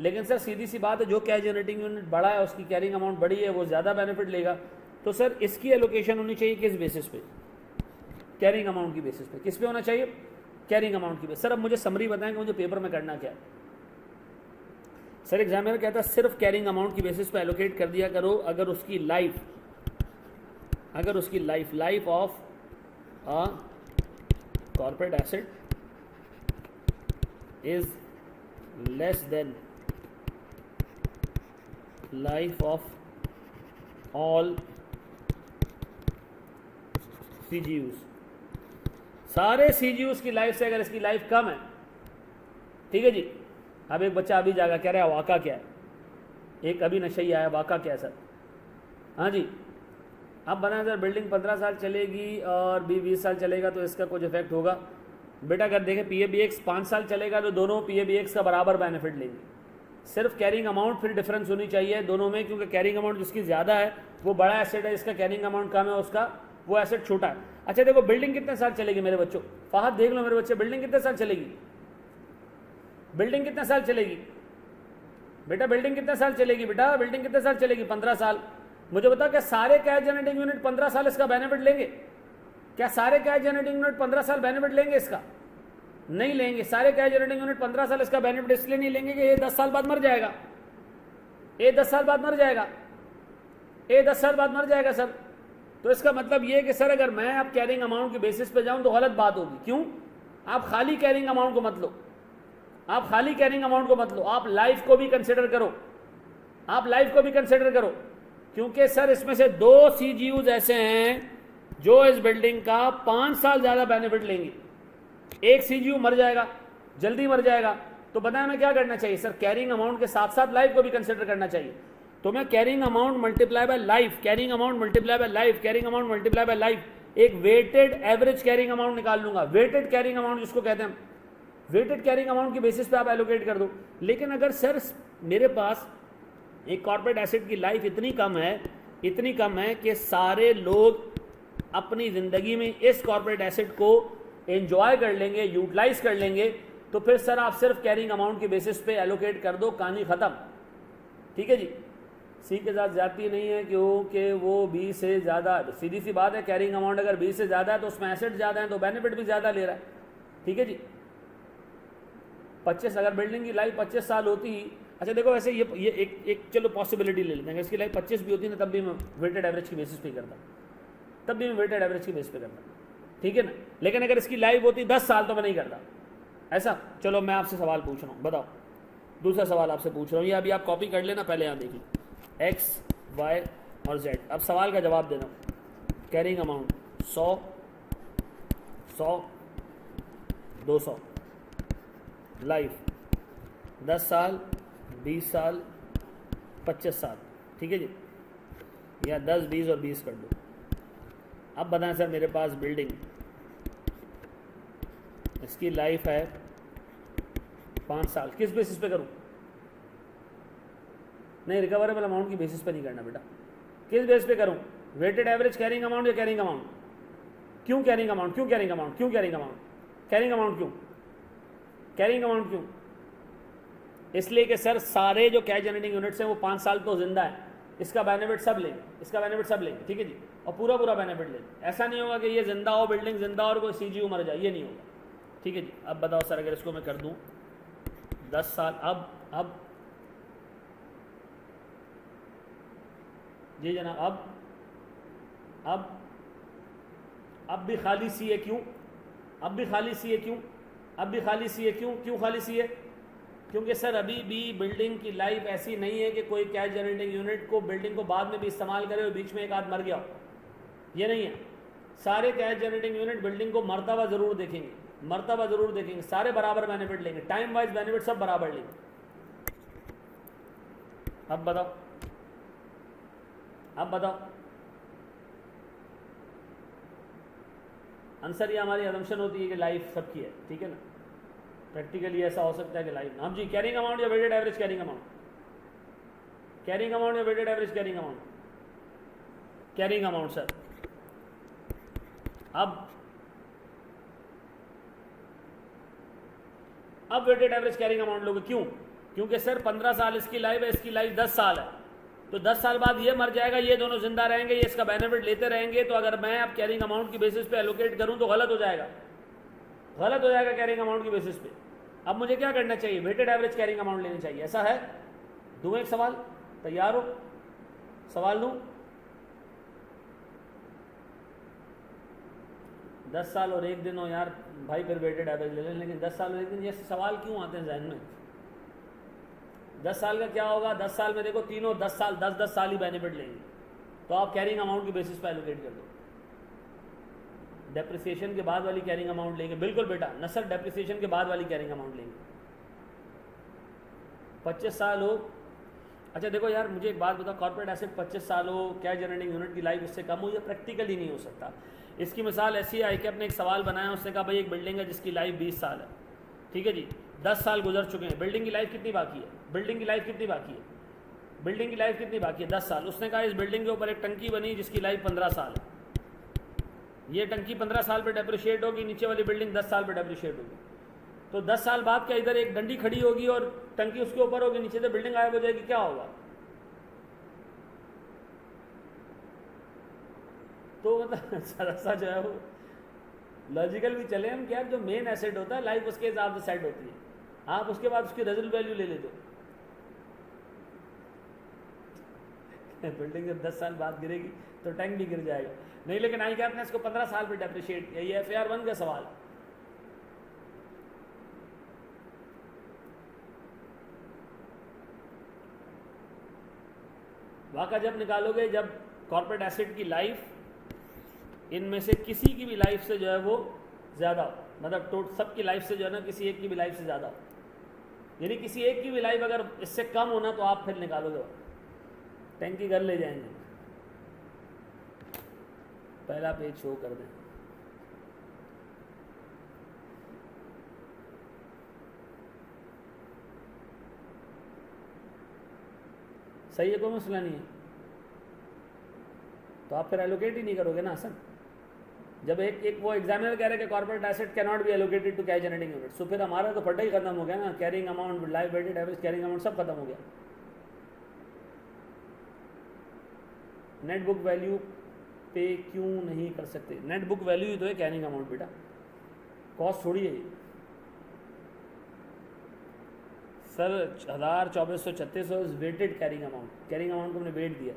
लेकिन सर सीधी सी बात है, जो कैश जनरेटिंग यूनिट बड़ा है उसकी कैरिंग अमाउंट बड़ी है, वो ज़्यादा बेनिफिट लेगा। तो सर इसकी एलोकेशन होनी चाहिए किस बेसिस पे, कैरिंग अमाउंट की बेसिस पे। किस पे होना चाहिए, कैरिंग अमाउंट की बेसिस। सर अब मुझे समरी बताएं कि मुझे पेपर में करना क्या है। सर एग्जामिनर कहता है सिर्फ कैरिंग अमाउंट की बेसिस पे एलोकेट कर दिया करो अगर उसकी life of a corporate asset is less than life of all CGUs। सारे CGUs की लाइफ से अगर इसकी लाइफ कम है, ठीक है जी। अब एक बच्चा अभी जाएगा कह रहा है वाका क्या है, एक अभी नशा आया, वाका क्या है सर, हाँ जी। अब बना सर बिल्डिंग 15 साल चलेगी और 20 साल चलेगा तो इसका कुछ इफेक्ट होगा। बेटा अगर देखें PABX 5 साल चलेगा तो दोनों PABX का बराबर बेनिफिट लेंगे। सिर्फ कैरिंग अमाउंट फिर डिफरेंस होनी चाहिए दोनों में, क्योंकि कैरिंग अमाउंट जिसकी ज़्यादा है वो बड़ा एसेट है, जिसका कैरिंग अमाउंट कम है उसका वो एसेट छोटा है। अच्छा देखो बिल्डिंग कितने साल चलेगी मेरे बच्चों, फाहद देख लो मेरे बच्चे, बिल्डिंग कितने साल चलेगी, बिल्डिंग कितने साल चलेगी बेटा, बिल्डिंग कितने साल चलेगी बेटा, बिल्डिंग कितने साल चलेगी, 15 साल। मुझे बता क्या सारे कैश जनरेटिंग यूनिट 15 साल इसका बेनिफिट लेंगे, क्या सारे कैश जनरेटिंग यूनिट 15 साल बेनिफिट लेंगे इसका, नहीं लेंगे। सारे कैश जनरेटिंग यूनिट 15 साल इसका बेनिफिट इसलिए नहीं लेंगे कि ये 10 साल बाद मर जाएगा, ये 10 साल बाद मर जाएगा, ये 10 साल बाद मर जाएगा सर। तो इसका मतलब ये कि सर अगर मैं अब कैरिंग अमाउंट के बेसिस पे जाऊं तो गलत बात होगी। क्यों, आप खाली कैरिंग अमाउंट को मत लो, आप खाली कैरिंग अमाउंट को मत लो, आप लाइफ को भी कंसिडर करो, आप लाइफ को भी कंसिडर करो। क्योंकि सर इसमें से 2 CGUs ऐसे हैं जो इस बिल्डिंग का 5 साल ज़्यादा बेनिफिट लेंगे। एक CGU मर जाएगा, जल्दी मर जाएगा, तो बताया मैं क्या करना चाहिए सर, कैरिंग अमाउंट के साथ साथ लाइफ को भी कंसिडर करना चाहिए। तो मैं carrying amount multiply by life, carrying amount multiply by life, carrying amount multiply by life, एक वेटेड एवरेज कैरिंग अमाउंट निकाल लूंगा। वेटेड कैरिंग अमाउंट जिसको कहते हैं, वेटेड कैरिंग अमाउंट की बेसिस पे आप एलोकेट कर दो। लेकिन अगर सर मेरे पास एक कॉर्पोरेट एसेट की लाइफ इतनी कम है कि सारे लोग अपनी ज़िंदगी में इस कॉर्पोरेट एसेट को एंजॉय कर लेंगे, यूटिलाइज कर लेंगे, तो फिर सर आप सिर्फ कैरिंग अमाउंट की बेसिस पे एलोकेट कर दो, कहानी ख़त्म। ठीक है जी, सी के साथ ज्यादती नहीं है क्योंकि वो 20 से ज़्यादा, सीधी सी बात है, कैरिंग अमाउंट अगर 20 से ज़्यादा है तो उसमें एसेट ज़्यादा है तो बेनिफिट भी ज़्यादा ले रहा है। ठीक है जी, 25 अगर बिल्डिंग की लाइफ 25 साल होती, अच्छा देखो वैसे ये एक चलो पॉसिबिलिटी ले लेते हैं, इसकी लाइफ 25 भी होती ना तब भी मैं वेटेड एवरेज की बेसिस पे करता, तब भी मैं वेटेड एवरेज की बेसिस पे करता, ठीक है ना। लेकिन अगर इसकी लाइफ होती 10 साल तो मैं नहीं करता ऐसा। चलो मैं आपसे सवाल पूछ रहा हूँ, बताओ, दूसरा सवाल आपसे पूछ रहा हूँ, ये अभी आप कॉपी कर लेना, पहले यहाँ देखिए X, Y और Z। अब सवाल का जवाब देना, कैरिंग अमाउंट 100, 100, 200, लाइफ 10 साल, 20 साल, 25 साल, ठीक है जी, या 10, 20 और 20 कर दो। अब बताएं सर मेरे पास बिल्डिंग, इसकी लाइफ है 5 साल, किस बेसिस पे करूं? नहीं, रिकवरेबल अमाउंट की बेसिस पे नहीं करना बेटा, किस बेसिस पे करूं? वेटेड एवरेज कैरिंग अमाउंट या कैरिंग अमाउंट? क्यों कैरिंग अमाउंट, क्यों कैरिंग अमाउंट, क्यों कैरिंग अमाउंट, कैरिंग अमाउंट क्यों, कैरिंग अमाउंट क्यों? इसलिए कि सर सारे जो कैश जनरेटिंग यूनिट्स हैं वो 5 साल तो जिंदा है, इसका बेनिफिट सब लेंगे, इसका बेनिफिट सब लेंगे, ठीक है जी, और पूरा पूरा बेनिफिट लेंगे। ऐसा नहीं होगा कि ये जिंदा हो, बिल्डिंग जिंदा और कोई CGU मर जाए, ये नहीं होगा, ठीक है जी। अब बताओ सर अगर इसको मैं कर दूं 10 साल, अब जी जनाब, अब भी खाली सी है, क्यों? अब भी खाली सी है, क्यों? अब भी खाली सी है। क्यों खाली सी है? क्योंकि सर अभी भी बिल्डिंग की लाइफ ऐसी नहीं है कि कोई कैश जनरेटिंग यूनिट को बिल्डिंग को बाद में भी इस्तेमाल करे और बीच में एक आध मर गया, ये नहीं है। सारे कैश जनरेटिंग यूनिट बिल्डिंग को मरतबा ज़रूर देखेंगे, मरतबा ज़रूर देखेंगे, सारे बराबर बेनिफिट लेंगे, टाइम वाइज बेनिफिट सब बराबर लेंगे। अब बताओ, अब बताओ। आंसर ये हमारी अजम्पशन होती है कि लाइफ सबकी है, ठीक है ना। प्रैक्टिकली ऐसा हो सकता है कि लाइफ, हम जी कैरिंग अमाउंट या weighted average carrying amount, carrying amount या weighted average carrying amount, carrying amount sir. अब वेटेड एवरेज कैरिंग अमाउंट लोगे, क्यों? क्योंकि सर 15 साल इसकी लाइफ है, इसकी लाइफ 10 साल है, तो 10 साल बाद ये मर जाएगा, ये दोनों जिंदा रहेंगे, ये इसका बेनिफिट लेते रहेंगे। तो अगर मैं अब कैरिंग अमाउंट की बेसिस पे एलोकेट करूं तो गलत हो जाएगा, गलत हो जाएगा कैरिंग अमाउंट की बेसिस पे। अब मुझे क्या करना चाहिए? वेटेड एवरेज कैरिंग अमाउंट लेनी चाहिए, ऐसा है। दूं एक सवाल, तैयार हो? सवाल दूं? 10 साल और 1 दिन हो यार भाई, फिर वेटेड एवरेज ले लें, लेकिन 10 साल और 1 दिन ये सवाल क्यों आते हैं जहन में? 10 साल का क्या होगा? 10 साल में देखो तीनों 10 साल 10-10 साल ही बेनिफिट लेंगे, तो आप कैरिंग अमाउंट की बेसिस पर एलोकेट कर दो। डेप्रिसिएशन के बाद वाली कैरिंग अमाउंट लेंगे, बिल्कुल बेटा नसर, डेप्रिसिएशन के बाद वाली कैरिंग अमाउंट लेंगे। 25 साल हो, अच्छा देखो यार मुझे एक बात बताओ, कॉर्पोरेट एसेट 25 साल हो, कैश जनरेटिंग यूनिट की लाइफ इससे कम हो, ये प्रैक्टिकली नहीं हो सकता। इसकी मिसाल ऐसी है, आईकैप ने एक सवाल बनाया, उसने कहा भाई एक बिल्डिंग है जिसकी लाइफ 20 साल है, ठीक है जी, 10 साल गुजर चुके हैं, बिल्डिंग की लाइफ कितनी बाकी है? बिल्डिंग की लाइफ कितनी बाकी है? बिल्डिंग की लाइफ कितनी बाकी है? 10 साल। उसने कहा इस बिल्डिंग के ऊपर एक टंकी बनी जिसकी लाइफ 15 साल है, ये टंकी 15 साल पे डेप्रिशिएट होगी, नीचे वाली बिल्डिंग 10 साल पे डेप्रिशिएट होगी, तो 10 साल बाद क्या इधर एक डंडी खड़ी होगी और टंकी उसके ऊपर होगी, नीचे से बिल्डिंग गायब हो जाएगी, क्या होगा? तो मतलब सारा सा जो है वो लॉजिकल भी चले हम, क्या जो मेन एसेट होता है लाइफ उसके हिसाब से सेट होती है, आप उसके बाद उसकी रेजल्ट वैल्यू ले लेते हो। बिल्डिंग जब 10 साल बाद गिरेगी तो टैंक भी गिर जाएगा, नहीं, लेकिन आई कैप ने इसको 15 साल पे डेप्रिशिएट किया, ये FAR 1 का सवाल। वाका जब निकालोगे जब कॉर्पोरेट एसेट की लाइफ इनमें से किसी की भी लाइफ से जो है वो ज़्यादा हो, मतलब सबकी लाइफ से जो है ना किसी एक की भी लाइफ से ज़्यादा हो, यानी किसी एक की भी लाइफ अगर इससे कम होना तो आप फिर निकालोगे, टैंकी घर ले जाएंगे। पहला पेज शो कर दें। सही है, कोई मसला नहीं है, तो आप फिर एलोकेट ही नहीं करोगे ना सर। जब एक वो एग्जामिनर कह रहे हैं कि corporate asset can not be allocated to cash generating unit, तो फिर हमारा तो फटा ही खत्म हो गया ना, carrying amount, life weighted average carrying amount सब खत्म हो गया। नेट बुक वैल्यू पे क्यों नहीं कर सकते? नेट बुक वैल्यू ही तो है कैरिंग अमाउंट बेटा, कॉस्ट थोड़ी है। Sir 1000, 2400, 3600 weighted carrying amount, carrying amount को हमने वेट दिया।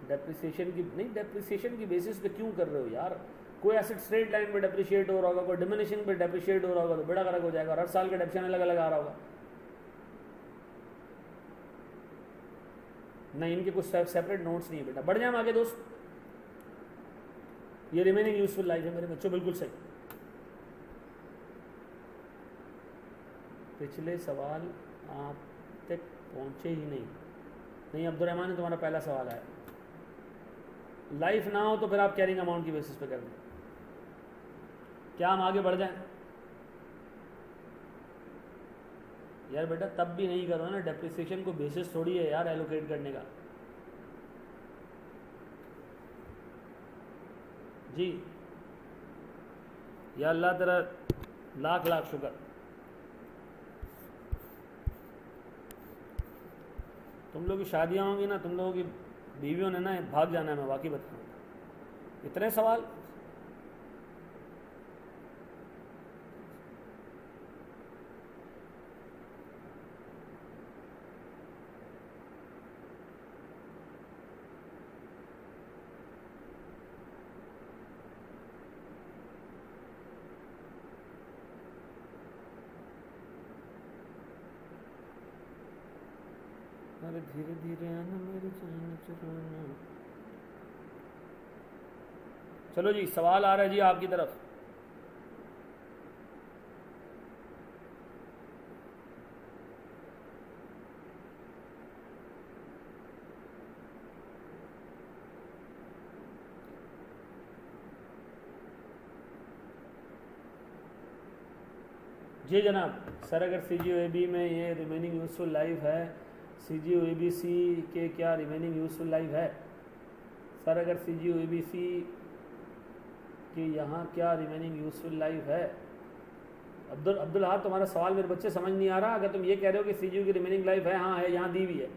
डेप्रिसिएशन की नहीं, डेप्रिसिएशन की बेसिस पे क्यों कर रहे हो यार? कोई एसेट स्ट्रेट लाइन पे डेप्रिशिएट हो रहा होगा, कोई डिमिनिशिंग पे डेप्रिशिएट हो रहा होगा, तो बड़ा फर्क हो जाएगा, और हर साल का डेप्रिसिएशन अलग अलग आ रहा होगा। नहीं, इनके कुछ सेपरेट नोट्स नहीं है बेटा। बढ़ जाए हम आगे दोस्त, ये रिमेनिंग यूजफुल लाइफ है मेरे बच्चों, बिल्कुल सही। पिछले सवाल आप तक पहुंचे ही नहीं, अब्दुलरहमान ने तुम्हारा पहला सवाल आया, लाइफ ना हो तो फिर आप कैरिंग अमाउंट की बेसिस पे कर दें। क्या हम आगे बढ़ जाएं? यार बेटा तब भी नहीं करो ना, डेप्रिसिएशन को बेसिस थोड़ी है यार एलोकेट करने का। जी या अल्लाह तेरा लाख लाख शुक्र। तुम लोग की शादियां होंगी ना, तुम लोगों की बीवियों ने ना भाग जाना है, मैं वाकई बताऊँ। इतने सवाल, अरे धीरे धीरे आना मेरी जान चुराना। चलो जी, सवाल आ रहा है जी आपकी तरफ। जी जनाब। सर अगर सी जी ओ ए बी में ये रिमेनिंग यूज़फुल लाइफ है, सी जी ओ ए बी सी के क्या रिमेनिंग यूज़फुल लाइफ है? सर अगर सी जी ओ ए बी सी के यहाँ क्या रिमेनिंग यूज़फुल लाइफ है? अब्दुल हाथ, तुम्हारा सवाल मेरे बच्चे समझ नहीं आ रहा। अगर तुम ये कह रहे हो कि सी जी ओ की रिमेनिंग लाइफ है, हाँ है, यहाँ दी हुई है,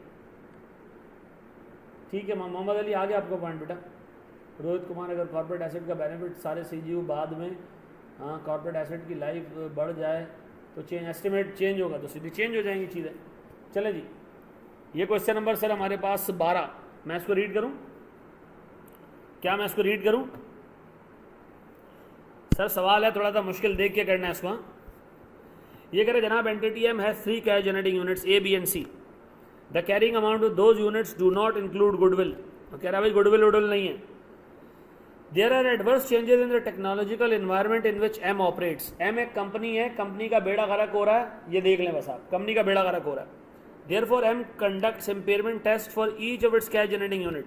ठीक है। मोहम्मद अली आ गया आपको पॉइंट बेटा। रोहित कुमार, अगर कॉर्पोरेट एसेट का बेनिफिट सारे सी जी ओ बाद में, हाँ कॉर्पोरेट एसेट की लाइफ बढ़ जाए तो एस्टिमेट चेंज होगा तो सीधी चेंज हो जाएंगी चीज़ें। चले जी, ये क्वेश्चन नंबर सर हमारे पास 12, मैं इसको रीड करूं? क्या मैं इसको रीड करूं? सर सवाल है थोड़ा सा मुश्किल, देख के करना है इसको। ये कह रहे जनाब entity M has 3 cash generating units A B and C. The carrying amount of those units do not include goodwill. तो कह रहा भाई गुडविल वुडविल नहीं है। There are adverse changes in the technological environment in which M operates. M एक company है, company का बेड़ा गर्क हो रहा है, ये देख लें बस आप, कंपनी का बेड़ा गर्क हो रहा है। Therefore M conducts impairment test for each of its cash generating unit.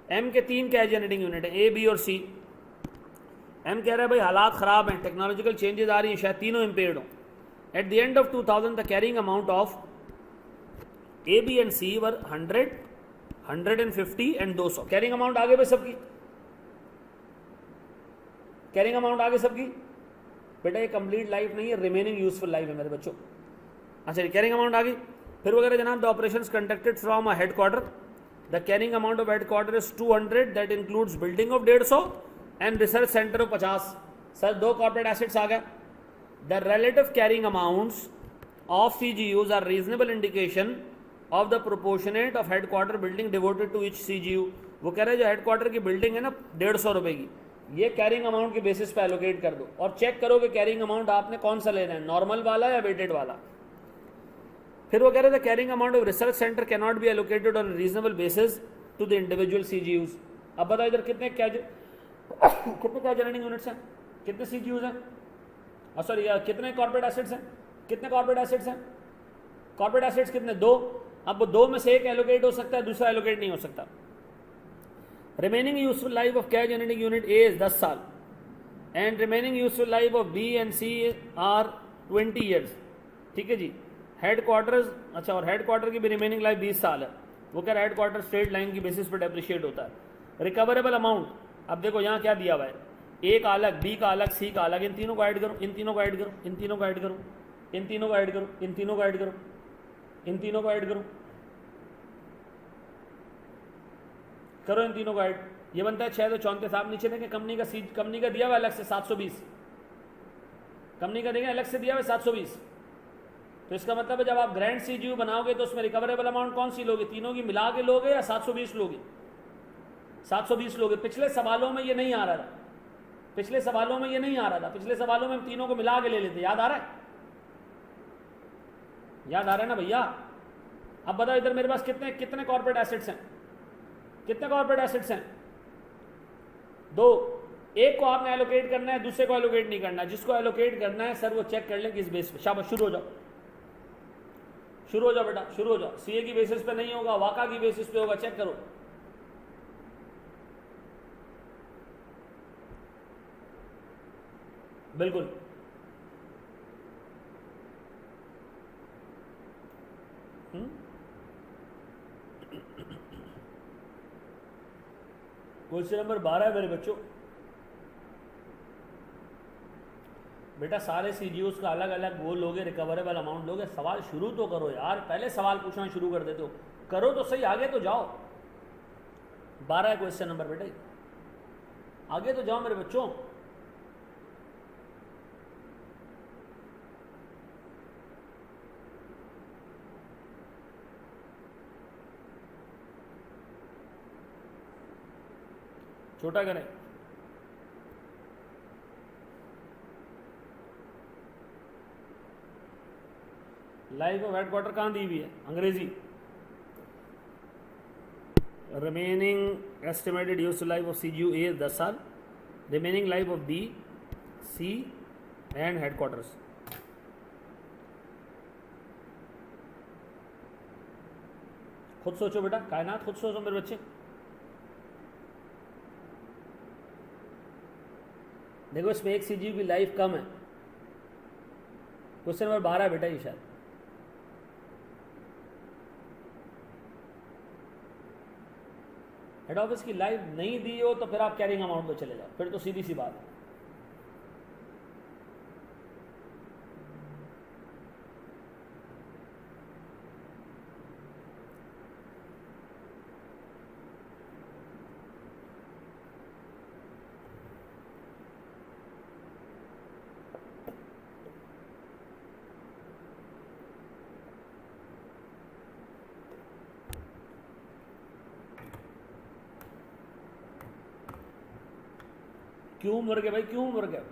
M के 3 कैश जनरेटिंग यूनिट है, ए बी और सी। एम कह रहा है भाई हालात ख़राब हैं, टेक्नोलॉजिकल चेंजेस आ रही हैं, शायद तीनों इम्पेयर्ड हों। At the end of 2000 the carrying amount of A B and C were 100, 150 and 200। Carrying amount आगे भाई सबकी, कैरिंग अमाउंट आगे सबकी। बेटा ये कंप्लीट लाइफ नहीं है, रिमेनिंग यूजफुल लाइफ है मेरे बच्चों। अच्छा कैरिंग अमाउंट आ गई। फिर वगैरह जनाब the operations conducted from a headquarter. The carrying amount of headquarter is 200, that includes building of 150 and research centre of 50। Sir 2 corporate assets आ गया। The relative carrying amounts of CGUs are reasonable indication of the proportionate of headquarter building devoted to each CGU। वो कह रहे हैं जो headquarter की building है ना 150 रुपए की, ये कैरिंग अमाउंट के बेसिस पे एलोकेट कर दो और चेक करो कि कैरिंग अमाउंट आपने कौन सा लेना है, नॉर्मल वाला या वेटेड वाला। फिर वो कह रहे थे carrying amount of research centre can not be allocated on reasonable basis to the individual CGUs। अब बताओ इधर कितने कैश जनरेटिंग यूनिट्स हैं, कितने CGUs हैं, सॉरी कितने कॉर्पोरेट एसेट्स हैं, कितने कॉर्पोरेट एसेट्स हैं, कॉर्पोरेट एसेट्स कितने, 2। अब वो 2 में से एक एलोकेट हो सकता है, दूसरा एलोकेट नहीं हो सकता। Remaining useful life of cash generating unit A is 10 साल and remaining useful life of B and C are 20 years. ठीक है जी। हेडक्वार्टर्स, अच्छा और हेडक्वार्टर की भी रिमेनिंग लाइफ 20 साल है। वो कह रहा है हेडक्वार्टर स्ट्रेट लाइन की बेसिस पर डेप्रिशिएट होता है। रिकवरेबल अमाउंट, अब देखो यहाँ क्या दिया हुआ है, ए का अलग, बी का अलग, सी का अलग, इन तीनों को ऐड करो, इन तीनों को ऐड करो, इन तीनों को ऐड करो, इन तीनों को ऐड करो, इन तीनों को ऐड करो, इन तीनों को ऐड करो, करो इन तीनों को ऐड। ये बनता है 6 तो 34। आप नीचे देखें कंपनी का दिया हुआ अलग से 720, कंपनी का देखें अलग से दिया हुआ 720। तो इसका मतलब है जब आप ग्रैंड CGU बनाओगे तो उसमें रिकवरेबल अमाउंट कौन सी लोगे, तीनों की मिला के लोगे या 720 लोगे? 720 लोगे। पिछले सवालों में ये नहीं आ रहा था, पिछले सवालों में ये नहीं आ रहा था, पिछले सवालों में हम तीनों को मिला के ले लेते। याद आ रहा है, याद आ रहा है ना भैया? अब बताओ इधर मेरे पास कितने कितने कॉर्पोरेट एसेट्स हैं, कितने कॉर्पोरेट एसेट्स हैं? 2। एक को आपने एलोकेट करना है, दूसरे को एलोकेट नहीं करना। जिसको एलोकेट करना है सर वो चेक कर लें किस बेस पे। शाबाश, शुरू हो जाओ, शुरू हो जाओ बेटा, शुरू हो जाओ। CA की बेसिस पे नहीं होगा, वाका की बेसिस पे होगा, चेक करो। बिल्कुल। क्वेश्चन नंबर 12 है मेरे बच्चों। बेटा सारे CGUs का अलग अलग वो लोगे, रिकवरेबल अमाउंट लोगे। सवाल शुरू तो करो यार, पहले सवाल पूछना शुरू कर देते हो, करो तो सही, आगे तो जाओ। 12 है क्वेश्चन नंबर बेटा, आगे तो जाओ मेरे बच्चों। छोटा करें। लाइफ ऑफ हेडक्वार्टर कहाँ दी हुई है? अंग्रेजी। Remaining estimated useful life of CGU A 10 साल, remaining life of B, C and headquarters. खुद सोचो बेटा, कायनात खुद सोचो मेरे बच्चे। देखो इसमें एक CGU की लाइफ कम है। क्वेश्चन नंबर 12 बेटा ये शायद। हेड ऑफिस की लाइफ नहीं दी हो तो फिर आप कैरिंग अमाउंट पे चले जाओ, फिर तो सीधी सी बात है। क्यों मर गए भाई, क्यों मर गए?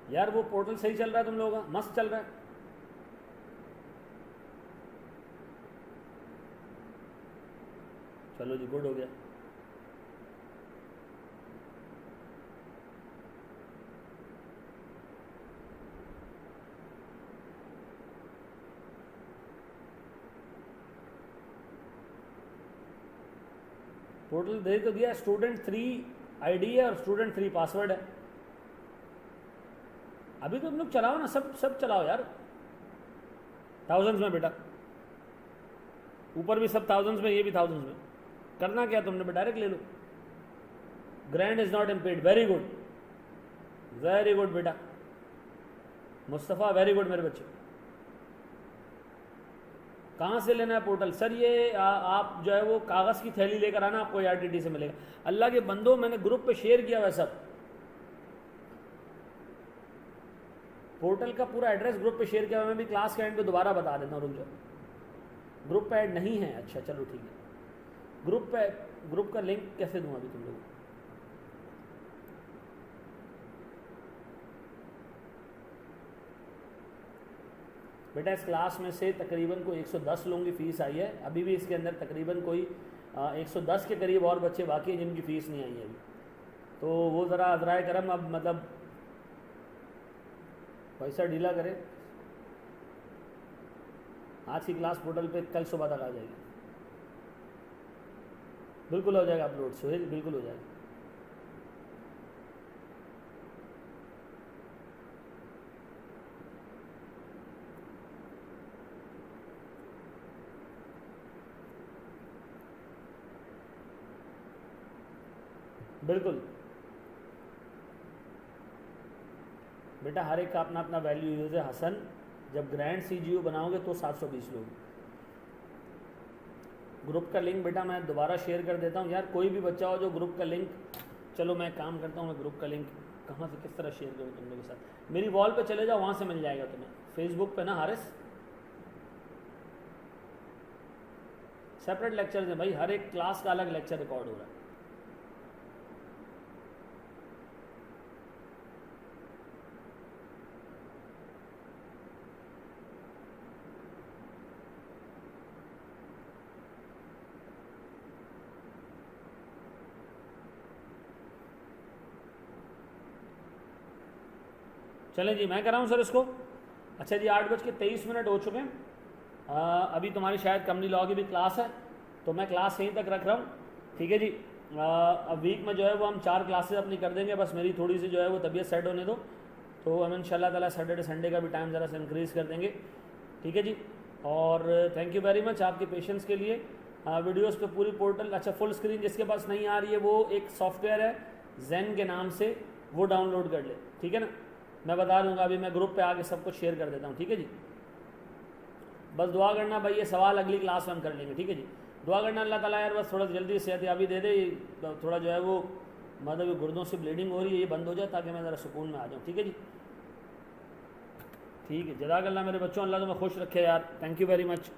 यार वो पोर्टल सही चल रहा है तुम लोगों का, मस्त चल रहा है। चलो जी, गुड हो गया। पोर्टल दे तो दिया, स्टूडेंट 3 आईडी है और स्टूडेंट 3 पासवर्ड है। अभी तो तुम लोग चलाओ ना, सब चलाओ यार, थाउजेंड्स में बेटा, ऊपर भी सब थाउजेंड्स में, ये भी थाउजेंड्स में। करना क्या तुमने, डायरेक्ट ले लो। Grand is not impaired, very good, very good बेटा मुस्तफ़ा, वेरी गुड मेरे बच्चे। कहाँ से लेना है पोर्टल? सर ये आप जो है वो कागज़ की थैली लेकर आना, आपको ARTT से मिलेगा। अल्लाह के बंदो, मैंने ग्रुप पे शेयर किया हुआ सब, पोर्टल का पूरा एड्रेस ग्रुप पे शेयर किया हुआ। मैं भी क्लास के एंड पे दोबारा बता देता हूँ, रुक जाओ। ग्रुप पे ऐड नहीं है? अच्छा चलो ठीक है। ग्रुप का लिंक कैसे दूँ अभी तुम लोगों को? बेटा इस क्लास में से तकरीबन कोई 110 लोगों की फ़ीस आई है, अभी भी इसके अंदर तकरीबन कोई 110 के करीब और बच्चे बाकी हैं जिनकी फ़ीस नहीं आई है अभी। तो वो ज़रा अज़राए करम अब मतलब पैसा ढीला करें। आज की क्लास पोर्टल पे कल सुबह तक आ जाएगी, बिल्कुल हो जाएगा अपलोड सुहेल, बिल्कुल हो जाएगा। बिल्कुल बेटा, हर एक का अपना अपना वैल्यू यूज है। हसन, जब ग्रैंड CGU बनाओगे तो 720 लोग। ग्रुप का लिंक बेटा मैं दोबारा शेयर कर देता हूँ यार, कोई भी बच्चा हो जो ग्रुप का लिंक, चलो मैं काम करता हूँ, मैं ग्रुप का लिंक कहाँ से किस तरह शेयर करूँ तुम लोगों के साथ? मेरी वॉल पे चले जाओ, वहाँ से मिल जाएगा तुम्हें। फेसबुक पे ना हारिस, सेपरेट लेक्चर्स हैं भाई, हर एक क्लास का अलग लेक्चर रिकॉर्ड हो रहा है। चलें जी, मैं कर रहा हूँ सर इसको। अच्छा जी, 8:23 हो चुके हैं। अभी तुम्हारी शायद कंपनी लॉ की भी क्लास है, तो मैं क्लास यहीं तक रख रहा हूँ, ठीक है जी। अब वीक में जो है वो हम 4 क्लासेस अपनी कर देंगे, बस मेरी थोड़ी सी जो है वो तबीयत सेट होने दो, तो हम इंशाल्लाह ताला सैटरडे संडे का भी टाइम ज़रा सा इंक्रीज़ कर देंगे, ठीक है जी। और थैंक यू वेरी मच आपके पेशेंस के लिए। वीडियोस पे पूरी पोर्टल, अच्छा फुल स्क्रीन जिसके पास नहीं आ रही है वो एक सॉफ्टवेयर है ज़ेन के नाम से, वो डाउनलोड कर ले, ठीक है ना। मैं बता दूंगा, अभी मैं ग्रुप पे आके सब कुछ शेयर कर देता हूँ, ठीक है जी। बस दुआ करना भाई, ये सवाल अगली क्लास में हम कर लेंगे, ठीक है जी। दुआ करना अल्लाह ताला यार बस थोड़ा जल्दी सेहत याबी दे दे, थोड़ा जो है वो मतलब गुर्दों से ब्लीडिंग हो रही है, ये बंद हो जाए ताकि मैं ज़रा सुकून में आ जाऊँ। ठीक है जी, ठीक है, जज़ाकल्लाह मेरे बच्चों, अल्लाह तुम्हें खुश रखे यार, थैंक यू वेरी मच।